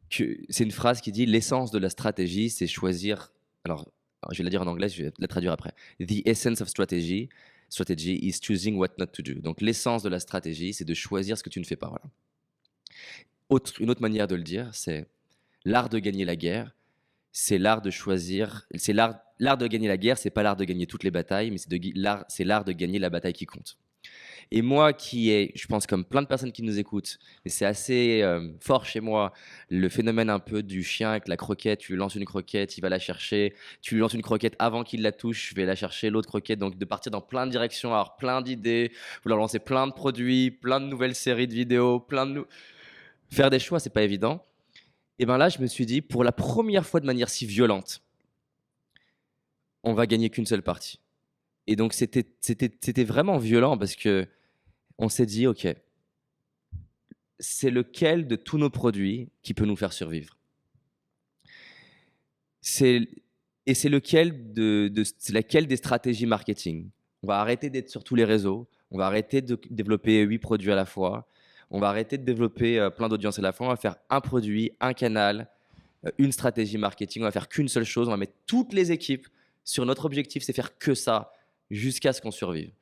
C'est une phrase qui dit: l'essence de la stratégie, c'est choisir. Alors, je vais la dire en anglais, je vais la traduire après. The essence of strategy is choosing what not to do. Donc, l'essence de la stratégie, c'est de choisir ce que tu ne fais pas. Voilà. Une autre manière de le dire, c'est l'art de gagner la guerre. C'est l'art de choisir. C'est l'art de gagner la guerre, c'est pas l'art de gagner toutes les batailles, mais c'est l'art de gagner la bataille qui compte. Et moi, je pense comme plein de personnes qui nous écoutent, et c'est assez fort chez moi, le phénomène un peu du chien avec la croquette. Tu lui lances une croquette, il va la chercher. Tu lui lances une croquette avant qu'il la touche, je vais la chercher, l'autre croquette. Donc de partir dans plein de directions, avoir plein d'idées, vouloir lancer plein de produits, plein de nouvelles séries de vidéos, faire des choix, c'est pas évident. Et bien là, je me suis dit, pour la première fois de manière si violente, on va gagner qu'une seule partie. Et donc c'était vraiment violent parce que on s'est dit, ok, c'est lequel de tous nos produits qui peut nous faire survivre. C'est laquelle des stratégies marketing. On va arrêter d'être sur tous les réseaux, on va arrêter de développer 8 produits à la fois, on va arrêter de développer plein d'audiences à la fois, on va faire un produit, un canal, une stratégie marketing, on va faire qu'une seule chose, on va mettre toutes les équipes sur notre objectif, c'est faire que ça jusqu'à ce qu'on survive.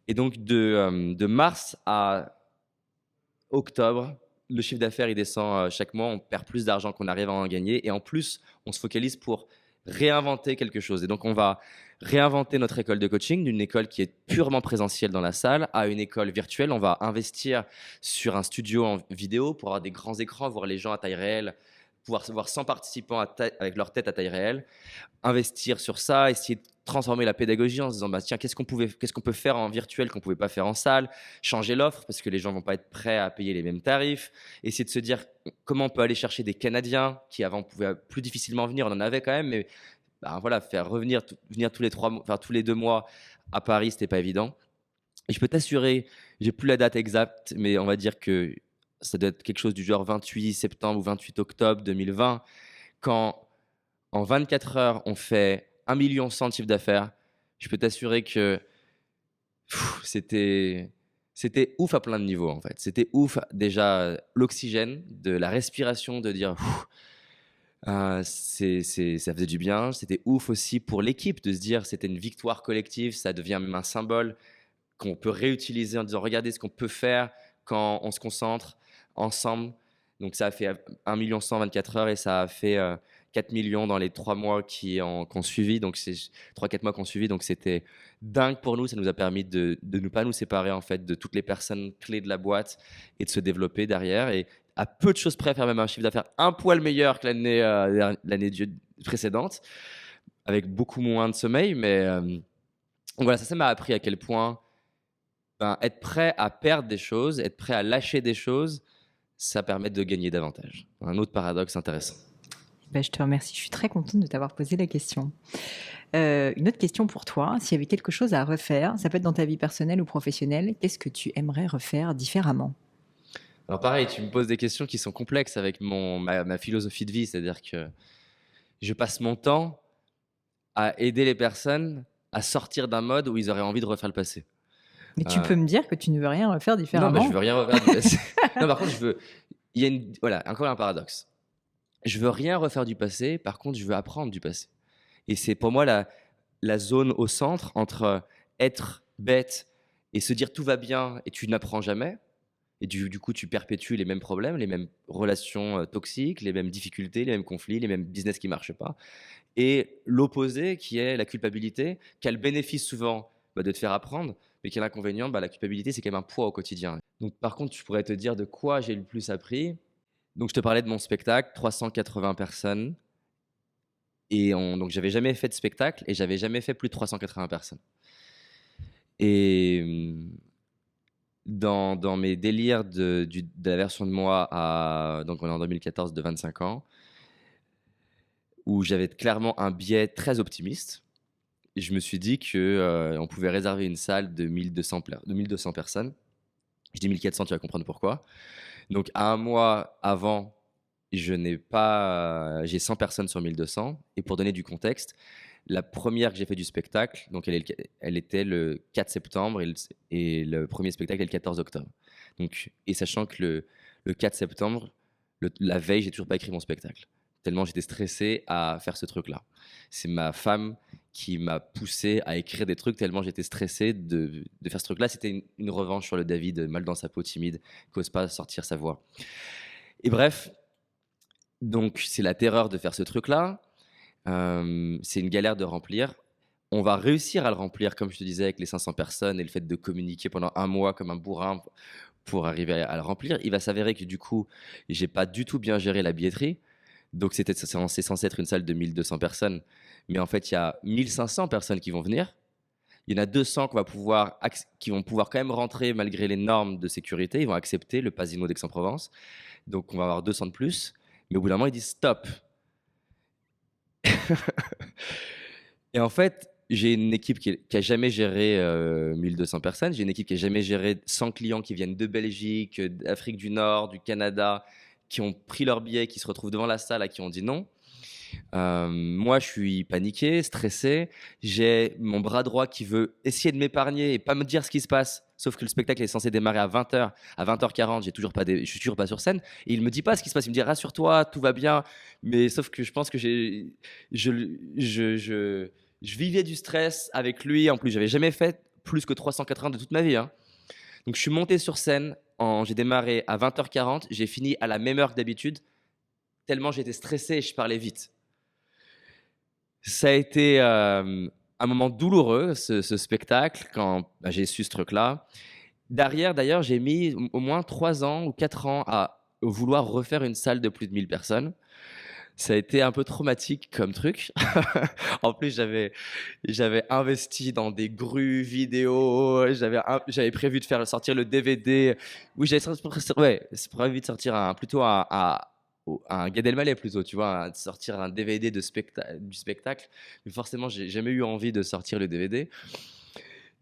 Et donc de mars à octobre, le chiffre d'affaires il descend chaque mois, on perd plus d'argent qu'on arrive à en gagner, et en plus on se focalise pour réinventer quelque chose. Et donc on va réinventer notre école de coaching d'une école qui est purement présentielle dans la salle à une école virtuelle. On va investir sur un studio en vidéo pour avoir des grands écrans, voir les gens à taille réelle, pouvoir voir 100 participants avec leur tête à taille réelle, investir sur ça, essayer de transformer la pédagogie en se disant bah, tiens, qu'est-ce qu'on peut faire en virtuel qu'on ne pouvait pas faire en salle, changer l'offre parce que les gens ne vont pas être prêts à payer les mêmes tarifs, essayer de se dire comment on peut aller chercher des Canadiens qui avant pouvaient plus difficilement venir, on en avait quand même, mais bah, voilà, faire venir tous les 2 mois à Paris, c'était pas évident. Et je peux t'assurer, j'ai plus la date exacte, mais on va dire que ça doit être quelque chose du genre 28 septembre ou 28 octobre 2020, quand en 24 heures, on fait 1,1 million de chiffre d'affaires. Je peux t'assurer que c'était ouf à plein de niveaux, en fait. C'était ouf, déjà, l'oxygène, de la respiration, de dire ça faisait du bien. C'était ouf aussi pour l'équipe de se dire c'était une victoire collective, ça devient même un symbole qu'on peut réutiliser en disant regardez ce qu'on peut faire quand on se concentre ensemble. Donc ça a fait 1 million 124 heures et ça a fait 4 millions dans les 3 mois qui ont suivi. Donc c'est 3-4 mois qui ont suivi. Donc c'était dingue pour nous. Ça nous a permis de ne pas nous séparer en fait de toutes les personnes clés de la boîte et de se développer derrière. Et à peu de choses près faire même un chiffre d'affaires un poil meilleur que précédente, avec beaucoup moins de sommeil. Mais donc voilà, ça m'a appris à quel point être prêt à perdre des choses, être prêt à lâcher des choses, ça permet de gagner davantage. Un autre paradoxe intéressant. Je te remercie, je suis très contente de t'avoir posé la question. Une autre question pour toi, s'il y avait quelque chose à refaire, ça peut être dans ta vie personnelle ou professionnelle, qu'est-ce que tu aimerais refaire différemment? Alors pareil, tu me poses des questions qui sont complexes avec ma philosophie de vie, c'est-à-dire que je passe mon temps à aider les personnes à sortir d'un mode où ils auraient envie de refaire le passé. Mais tu peux me dire que tu ne veux rien refaire Non, différemment? je veux rien refaire du passé. Non, par contre, voilà, encore un paradoxe. Je veux rien refaire du passé, par contre, je veux apprendre du passé. Et c'est pour moi la zone au centre entre être bête et se dire tout va bien et tu n'apprends jamais. Et du coup, tu perpétues les mêmes problèmes, les mêmes relations toxiques, les mêmes difficultés, les mêmes conflits, les mêmes business qui ne marchent pas. Et l'opposé, qui est la culpabilité, qui a le bénéfice souvent de te faire apprendre, mais qui a l'inconvénient, la culpabilité, c'est quand même un poids au quotidien. Donc, par contre, je pourrais te dire de quoi j'ai le plus appris. Donc, je te parlais de mon spectacle, 380 personnes. Et donc, j'avais jamais fait de spectacle et j'avais jamais fait plus de 380 personnes. Et dans mes délires de la version de moi, donc on est en 2014, de 25 ans, où j'avais clairement un biais très optimiste, je me suis dit qu'on pouvait réserver une salle de 1200 personnes. Je dis 1400, tu vas comprendre pourquoi. Donc, à un mois avant, j'ai 100 personnes sur 1200. Et pour donner du contexte, la première que j'ai fait du spectacle, donc elle était le 4 septembre et le premier spectacle est le 14 octobre. Donc, et sachant que le 4 septembre, la veille, j'ai toujours pas écrit mon spectacle. Tellement j'étais stressé à faire ce truc-là. C'est ma femme qui m'a poussé à écrire des trucs tellement j'étais stressé de faire ce truc-là. C'était une revanche sur le David, mal dans sa peau, timide, qui n'ose pas sortir sa voix. Et bref, donc c'est la terreur de faire ce truc-là. C'est une galère de remplir. On va réussir à le remplir, comme je te disais, avec les 500 personnes et le fait de communiquer pendant un mois comme un bourrin pour arriver à le remplir. Il va s'avérer que du coup, j'ai pas du tout bien géré la billetterie. Donc c'est censé être une salle de 1200 personnes. Mais en fait, il y a 1500 personnes qui vont venir. Il y en a 200 qui vont pouvoir quand même rentrer malgré les normes de sécurité. Ils vont accepter le Pasino d'Aix-en-Provence. Donc on va avoir 200 de plus. Mais au bout d'un moment, ils disent stop. Et en fait, j'ai une équipe qui a jamais géré 1200 personnes. J'ai une équipe qui a jamais géré 100 clients qui viennent de Belgique, d'Afrique du Nord, du Canada, qui ont pris leur billet, qui se retrouvent devant la salle, à qui ont dit non. Moi, je suis paniqué, stressé. J'ai mon bras droit qui veut essayer de m'épargner et pas me dire ce qui se passe. Sauf que le spectacle est censé démarrer à 20h. À 20h40, je suis toujours pas sur scène. Et il me dit pas ce qui se passe. Il me dit rassure-toi, tout va bien. Mais sauf que je pense que je vivais du stress avec lui. En plus, j'avais jamais fait plus que 380 de toute ma vie. Hein. Donc, je suis monté sur scène. J'ai démarré à 20h40. J'ai fini à la même heure que d'habitude. Tellement j'étais stressé et je parlais vite. Ça a été un moment douloureux, ce spectacle, quand j'ai su ce truc-là. Derrière, d'ailleurs, j'ai mis au moins 3 ans ou 4 ans à vouloir refaire une salle de plus de 1000 personnes. Ça a été un peu traumatique comme truc. En plus, j'avais investi dans des grues vidéo. J'avais prévu de faire sortir le DVD. Oui, c'est prévu de sortir plutôt un Gad Elmaleh plutôt, tu vois, de sortir un DVD du spectacle. Mais forcément, j'ai jamais eu envie de sortir le DVD.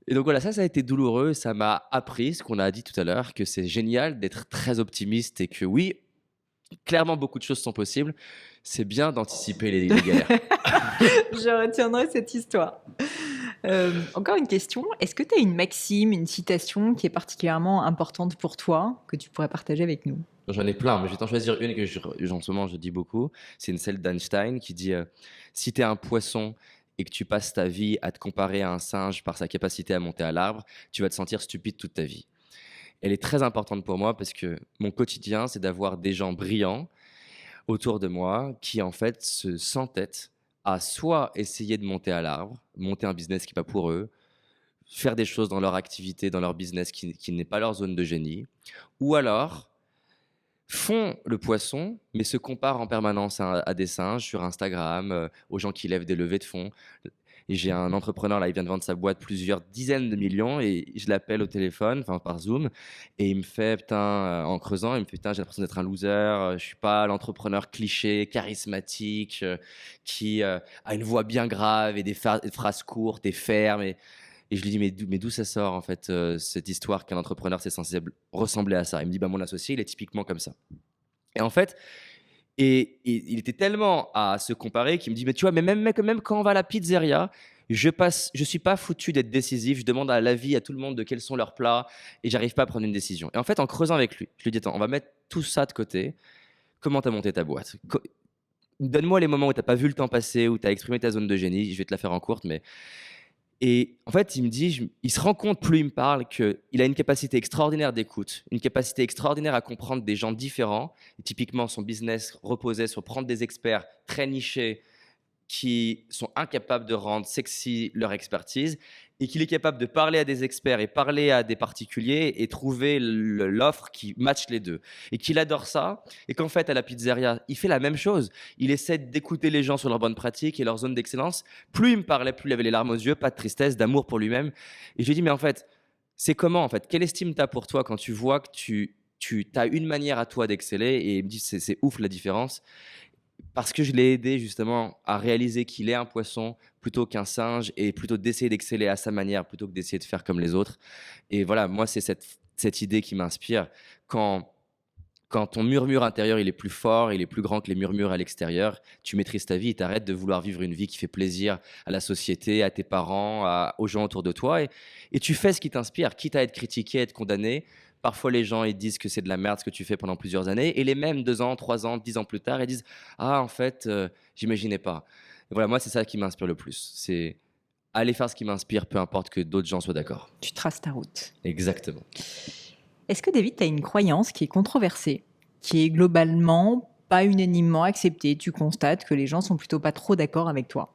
Et donc voilà, ça a été douloureux. Ça m'a appris ce qu'on a dit tout à l'heure, que c'est génial d'être très optimiste et que oui, clairement, beaucoup de choses sont possibles. C'est bien d'anticiper les galères. Je retiendrai cette histoire. Encore une question. Est-ce que tu as une maxime, une citation qui est particulièrement importante pour toi, que tu pourrais partager avec nous? J'en ai plein, mais je vais t'en choisir une que en ce moment je dis beaucoup. C'est celle d'Einstein qui dit si tu es un poisson et que tu passes ta vie à te comparer à un singe par sa capacité à monter à l'arbre, tu vas te sentir stupide toute ta vie. Elle est très importante pour moi parce que mon quotidien, c'est d'avoir des gens brillants autour de moi qui, en fait, s'entêtent à soit essayer de monter à l'arbre, monter un business qui n'est pas pour eux, faire des choses dans leur activité, dans leur business qui n'est pas leur zone de génie, ou alors font le poisson, mais se comparent en permanence à des singes sur Instagram, aux gens qui lèvent des levées de fonds. Et j'ai un entrepreneur là, il vient de vendre sa boîte plusieurs dizaines de millions et je l'appelle au téléphone, enfin par Zoom, et il me fait putain, en creusant, il me fait putain, j'ai l'impression d'être un loser, je suis pas l'entrepreneur cliché, charismatique, qui a une voix bien grave et des phrases courtes et fermes. Et je lui dis, mais d'où ça sort en fait, cette histoire qu'un entrepreneur c'est censé ressembler à ça? Il me dit, bah mon associé, il est typiquement comme ça. Et en fait, il était tellement à se comparer qu'il me dit: «Mais tu vois, mais même quand on va à la pizzeria, je suis pas foutu d'être décisif. Je demande à l'avis à tout le monde de quels sont leurs plats et j'arrive pas à prendre une décision». Et en fait, en creusant avec lui, je lui dis: «Attends, on va mettre tout ça de côté. Comment tu as monté ta boîte? Donne-moi les moments où tu as pas vu le temps passer, où tu as exprimé ta zone de génie». Je vais te la faire en courte, mais et en fait, il me dit, il se rend compte, plus il me parle, qu'il a une capacité extraordinaire d'écoute, une capacité extraordinaire à comprendre des gens différents. Et typiquement, son business reposait sur prendre des experts très nichés qui sont incapables de rendre sexy leur expertise et qu'il est capable de parler à des experts et parler à des particuliers et trouver l'offre qui matche les deux. Et qu'il adore ça et qu'en fait, à la pizzeria, il fait la même chose. Il essaie d'écouter les gens sur leurs bonnes pratiques et leurs zones d'excellence. Plus il me parlait, plus il avait les larmes aux yeux, pas de tristesse, d'amour pour lui-même. Et je lui ai dit, mais en fait, c'est comment en fait? Quelle estime tu as pour toi quand tu vois que tu as une manière à toi d'exceller? Et il me dit, c'est ouf la différence. Parce que je l'ai aidé justement à réaliser qu'il est un poisson plutôt qu'un singe et plutôt d'essayer d'exceller à sa manière plutôt que d'essayer de faire comme les autres. Et voilà, moi, c'est cette idée qui m'inspire. Quand, quand ton murmure intérieur il est plus fort, il est plus grand que les murmures à l'extérieur, tu maîtrises ta vie et t'arrêtes de vouloir vivre une vie qui fait plaisir à la société, à tes parents, aux gens autour de toi. Et tu fais ce qui t'inspire, quitte à être critiqué, à être condamné. Parfois, les gens ils disent que c'est de la merde ce que tu fais pendant plusieurs années. Et les mêmes 2 ans, 3 ans, 10 ans plus tard, ils disent ah, en fait, j'imaginais pas. Et voilà, moi, c'est ça qui m'inspire le plus. C'est aller faire ce qui m'inspire, peu importe que d'autres gens soient d'accord. Tu traces ta route. Exactement. Est-ce que David, tu as une croyance qui est controversée, qui est globalement pas unanimement acceptée? Tu constates que les gens sont plutôt pas trop d'accord avec toi.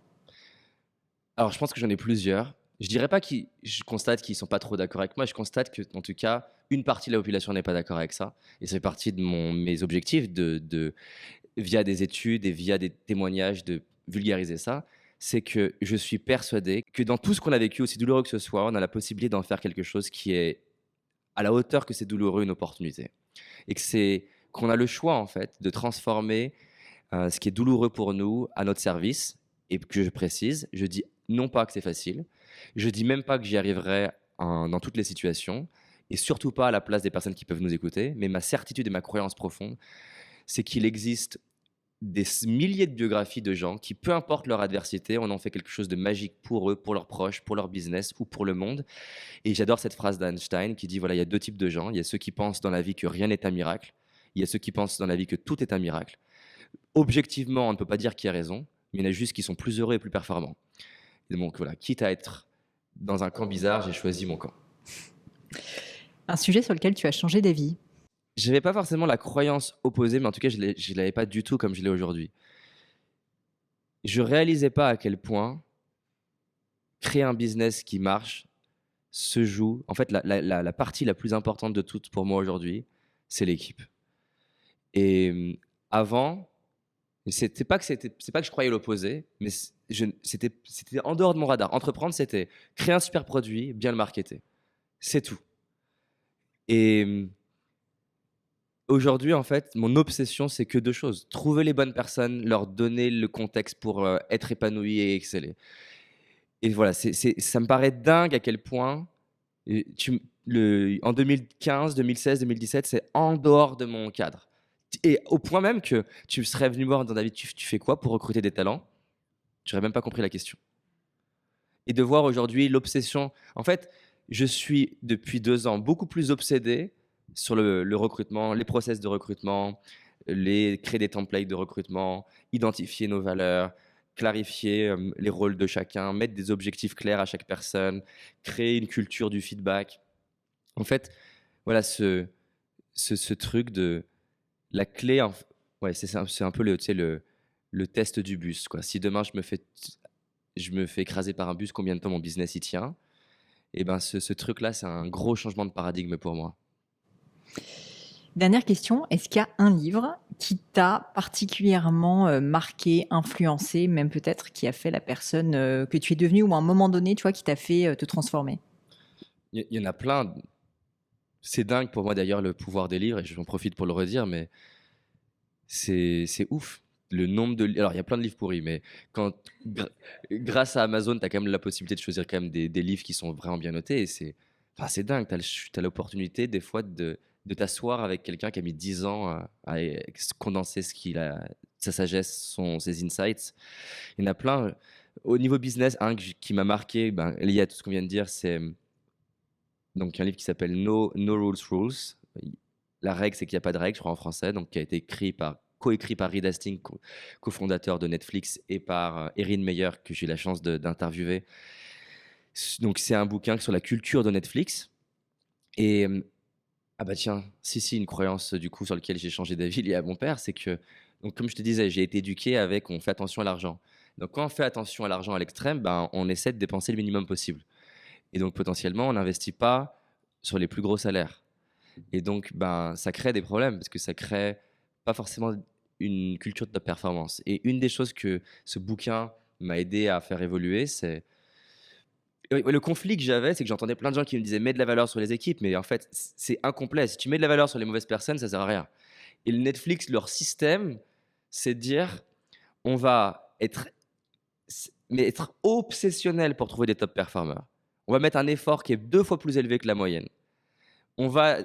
Alors, je pense que j'en ai plusieurs. Je dirais pas je constate qu'ils sont pas trop d'accord avec moi. Je constate que, en tout cas, une partie de la population n'est pas d'accord avec ça. Et ça fait partie de mes objectifs via des études et via des témoignages, de vulgariser ça. C'est que je suis persuadé que dans tout ce qu'on a vécu, aussi douloureux que ce soit, on a la possibilité d'en faire quelque chose qui est à la hauteur que c'est douloureux, une opportunité. Et qu'on a le choix, en fait, de transformer ce qui est douloureux pour nous à notre service. Et que je précise, je dis non pas que c'est facile, je dis même pas que j'y arriverai dans toutes les situations, et surtout pas à la place des personnes qui peuvent nous écouter, mais ma certitude et ma croyance profonde, c'est qu'il existe des milliers de biographies de gens qui, peu importe leur adversité, on en fait quelque chose de magique pour eux, pour leurs proches, pour leur business ou pour le monde. Et j'adore cette phrase d'Einstein qui dit, voilà, il y a 2 types de gens. Il y a ceux qui pensent dans la vie que rien n'est un miracle. Il y a ceux qui pensent dans la vie que tout est un miracle. Objectivement, on ne peut pas dire qui a raison, mais il y en a juste qui sont plus heureux et plus performants. Et donc voilà, quitte à être dans un camp bizarre, j'ai choisi mon camp. Un sujet sur lequel tu as changé d'avis? Je n'avais pas forcément la croyance opposée, mais en tout cas, je ne l'avais pas du tout comme je l'ai aujourd'hui. Je réalisais pas à quel point créer un business qui marche se joue. En fait, la partie la plus importante de toute pour moi aujourd'hui, c'est l'équipe. Et avant, c'est pas que je croyais l'opposé, mais c'était en dehors de mon radar. Entreprendre, c'était créer un super produit, bien le marketer. C'est tout. Et aujourd'hui, en fait, mon obsession, c'est que 2 choses. Trouver les bonnes personnes, leur donner le contexte pour être épanoui et exceller. Et voilà, ça me paraît dingue à quel point en 2015, 2016, 2017, c'est en dehors de mon cadre. Et au point même que tu serais venu me voir dans David, tu fais quoi pour recruter des talents? Tu n'aurais même pas compris la question. Et de voir aujourd'hui l'obsession. En fait, je suis depuis 2 ans beaucoup plus obsédé sur le recrutement, les process de recrutement, créer des templates de recrutement, identifier nos valeurs, clarifier les rôles de chacun, mettre des objectifs clairs à chaque personne, créer une culture du feedback. En fait, voilà ce truc de la clé. Ouais, c'est un peu le test du bus, quoi. Si demain je me fais écraser par un bus, combien de temps mon business y tient? Et ben ce truc-là, c'est un gros changement de paradigme pour moi. Dernière question, est-ce qu'il y a un livre qui t'a particulièrement marqué, influencé, même peut-être qui a fait la personne que tu es devenue ou à un moment donné, tu vois, qui t'a fait te transformer? Il y en a plein. C'est dingue pour moi d'ailleurs le pouvoir des livres, et j'en profite pour le redire, mais c'est ouf. Le nombre alors il y a plein de livres pourris, mais quand gra- grâce à Amazon, tu as quand même la possibilité de choisir quand même des livres qui sont vraiment bien notés, et c'est dingue. Tu as l'opportunité des fois de t'asseoir avec quelqu'un qui a mis 10 ans à condenser sa sagesse, ses insights. Il y en a plein. Au niveau business, qui m'a marqué, lié à tout ce qu'on vient de dire, c'est donc un livre qui s'appelle No Rules Rules. La règle, c'est qu'il n'y a pas de règle, je crois en français, donc qui a été coécrit par Reed Hastings, cofondateur de Netflix, et par Erin Meyer, que j'ai eu la chance d'interviewer. Donc c'est un bouquin sur la culture de Netflix. Et ah bah tiens, si, une croyance du coup sur laquelle j'ai changé d'avis liée à mon père, c'est que, donc comme je te disais, j'ai été éduqué avec on fait attention à l'argent. Donc quand on fait attention à l'argent à l'extrême, on essaie de dépenser le minimum possible. Et donc potentiellement, on n'investit pas sur les plus gros salaires. Et donc, ça crée des problèmes parce que ça crée pas forcément une culture de performance. Et une des choses que ce bouquin m'a aidé à faire évoluer, c'est le conflit que j'avais, c'est que j'entendais plein de gens qui me disaient mets de la valeur sur les équipes, mais en fait, c'est incomplet. Si tu mets de la valeur sur les mauvaises personnes, ça sert à rien. Et le Netflix, leur système, c'est de dire on va être obsessionnel pour trouver des top performers. On va mettre un effort qui est 2 fois plus élevé que la moyenne. On va,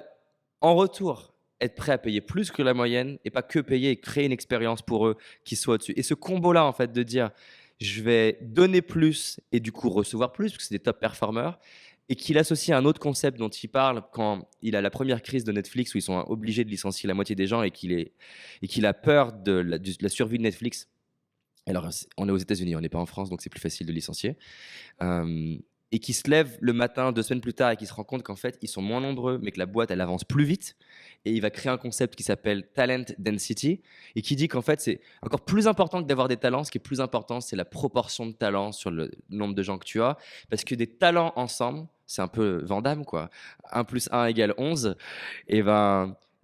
en retour, être prêt à payer plus que la moyenne et pas que payer et créer une expérience pour eux qui soit au-dessus. Et ce combo-là, en fait, de dire je vais donner plus et du coup recevoir plus, parce que c'est des top performers, et qu'il associe à un autre concept dont il parle quand il a la première crise de Netflix où ils sont obligés de licencier la moitié des gens et qu'il a peur de la survie de Netflix. Alors, on est aux États-Unis, on n'est pas en France, donc c'est plus facile de licencier. Euh, et qui se lève le matin 2 semaines plus tard et qui se rend compte qu'en fait, ils sont moins nombreux, mais que la boîte, elle avance plus vite. Et il va créer un concept qui s'appelle Talent Density et qui dit qu'en fait, c'est encore plus important que d'avoir des talents. Ce qui est plus important, c'est la proportion de talents sur le nombre de gens que tu as. Parce que des talents ensemble, c'est un peu Van Damme, quoi. 1 + 1 = 11. Et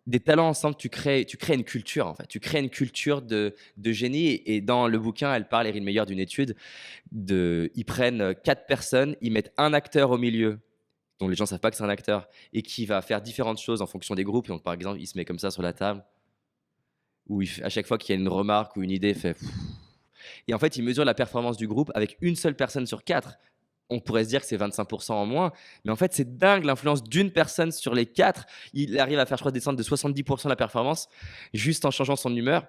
des talents ensemble, tu crées une culture, en fait. Tu crées une culture de génie. Et dans le bouquin, elle parle, Erin Meyer, d'une étude ils prennent 4 personnes, ils mettent un acteur au milieu, dont les gens ne savent pas que c'est un acteur, et qui va faire différentes choses en fonction des groupes. Donc, par exemple, il se met comme ça sur la table, où à chaque fois qu'il y a une remarque ou une idée, il fait. Et en fait, il mesure la performance du groupe avec une seule personne sur 4. On pourrait se dire que c'est 25% en moins, mais en fait, c'est dingue l'influence d'une personne sur les 4. Il arrive à faire, je crois, descendre de 70% la performance juste en changeant son humeur.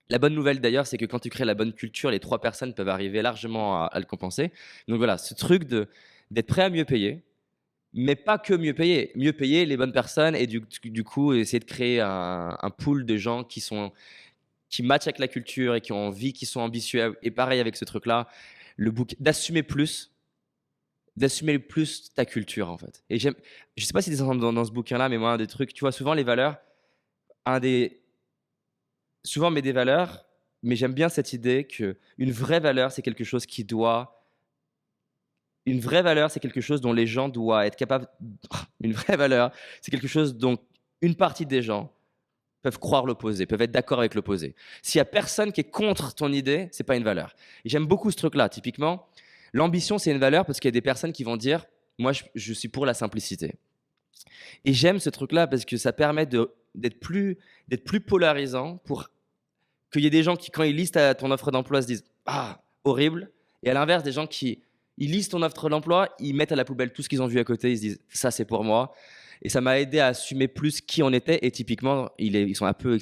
La bonne nouvelle d'ailleurs, c'est que quand tu crées la bonne culture, les 3 personnes peuvent arriver largement à le compenser. Donc voilà, ce truc d'être prêt à mieux payer, mais pas que mieux payer les bonnes personnes et du coup essayer de créer un pool de gens qui matchent avec la culture et qui ont envie, qui sont ambitieux. Et pareil avec ce truc-là, d'assumer plus ta culture en fait. Et je sais pas si tu es dans ce bouquin-là, mais moi un des trucs, tu vois souvent les valeurs, un des souvent on met des valeurs, mais j'aime bien cette idée qu'une vraie valeur, c'est quelque chose une vraie valeur, c'est quelque chose dont les gens doivent être capables. Une vraie valeur, c'est quelque chose dont une partie des gens peuvent croire l'opposé, peuvent être d'accord avec l'opposé. S'il y a personne qui est contre ton idée, c'est pas une valeur. Et j'aime beaucoup ce truc-là. Typiquement, l'ambition, c'est une valeur parce qu'il y a des personnes qui vont dire, moi, je suis pour la simplicité. Et j'aime ce truc-là parce que ça permet d'être plus polarisant pour qu'il y ait des gens qui, quand ils lisent ton offre d'emploi, se disent ah, horrible. Et à l'inverse, des gens qui ils lisent ton offre d'emploi, ils mettent à la poubelle tout ce qu'ils ont vu à côté, ils se disent ça, c'est pour moi. Et ça m'a aidé à assumer plus qui on était. Et typiquement, ils sont un peu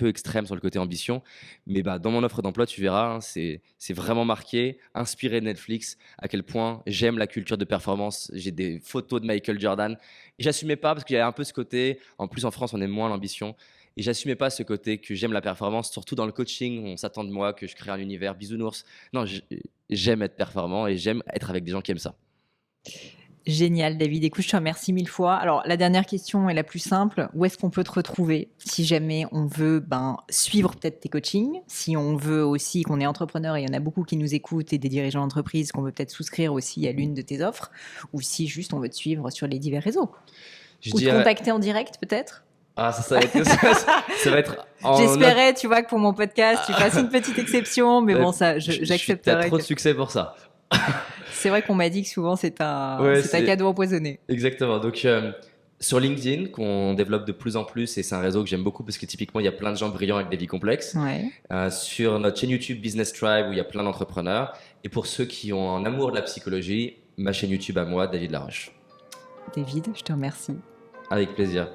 extrêmes sur le côté ambition. Mais dans mon offre d'emploi, tu verras, hein, c'est vraiment marqué, inspiré de Netflix, à quel point j'aime la culture de performance. J'ai des photos de Michael Jordan. Et j'assumais pas parce qu'il y a un peu ce côté, en plus en France, on aime moins l'ambition. Et j'assumais pas ce côté que j'aime la performance, surtout dans le coaching, où on s'attend de moi que je crée un univers bisounours. Non, j'aime être performant et j'aime être avec des gens qui aiment ça. Génial, David. Écoute, je te remercie 1000 fois. Alors, la dernière question est la plus simple. Où est-ce qu'on peut te retrouver si jamais on veut suivre peut-être tes coachings, si on veut aussi qu'on est entrepreneur et il y en a beaucoup qui nous écoutent et des dirigeants d'entreprise qu'on veut peut-être souscrire aussi à l'une de tes offres, ou si juste on veut te suivre sur les divers réseaux. Ou te contacter en direct peut-être. Ah, ça va être J'espérais, tu vois, que pour mon podcast, tu fasses une petite exception, mais bon, ça, T'as j'accepterai. trop de succès pour ça. C'est vrai qu'on m'a dit que souvent c'est Ouais, un cadeau empoisonné. exactement. Donc, sur LinkedIn, qu'on développe de plus en plus, et c'est un réseau que j'aime beaucoup parce que typiquement, il y a plein de gens brillants avec des vies complexes. Ouais. Sur notre chaîne YouTube Business Tribe, où il y a plein d'entrepreneurs. Et pour ceux qui ont un amour de la psychologie, ma chaîne YouTube à moi, David Laroche. David, je te remercie. Avec plaisir.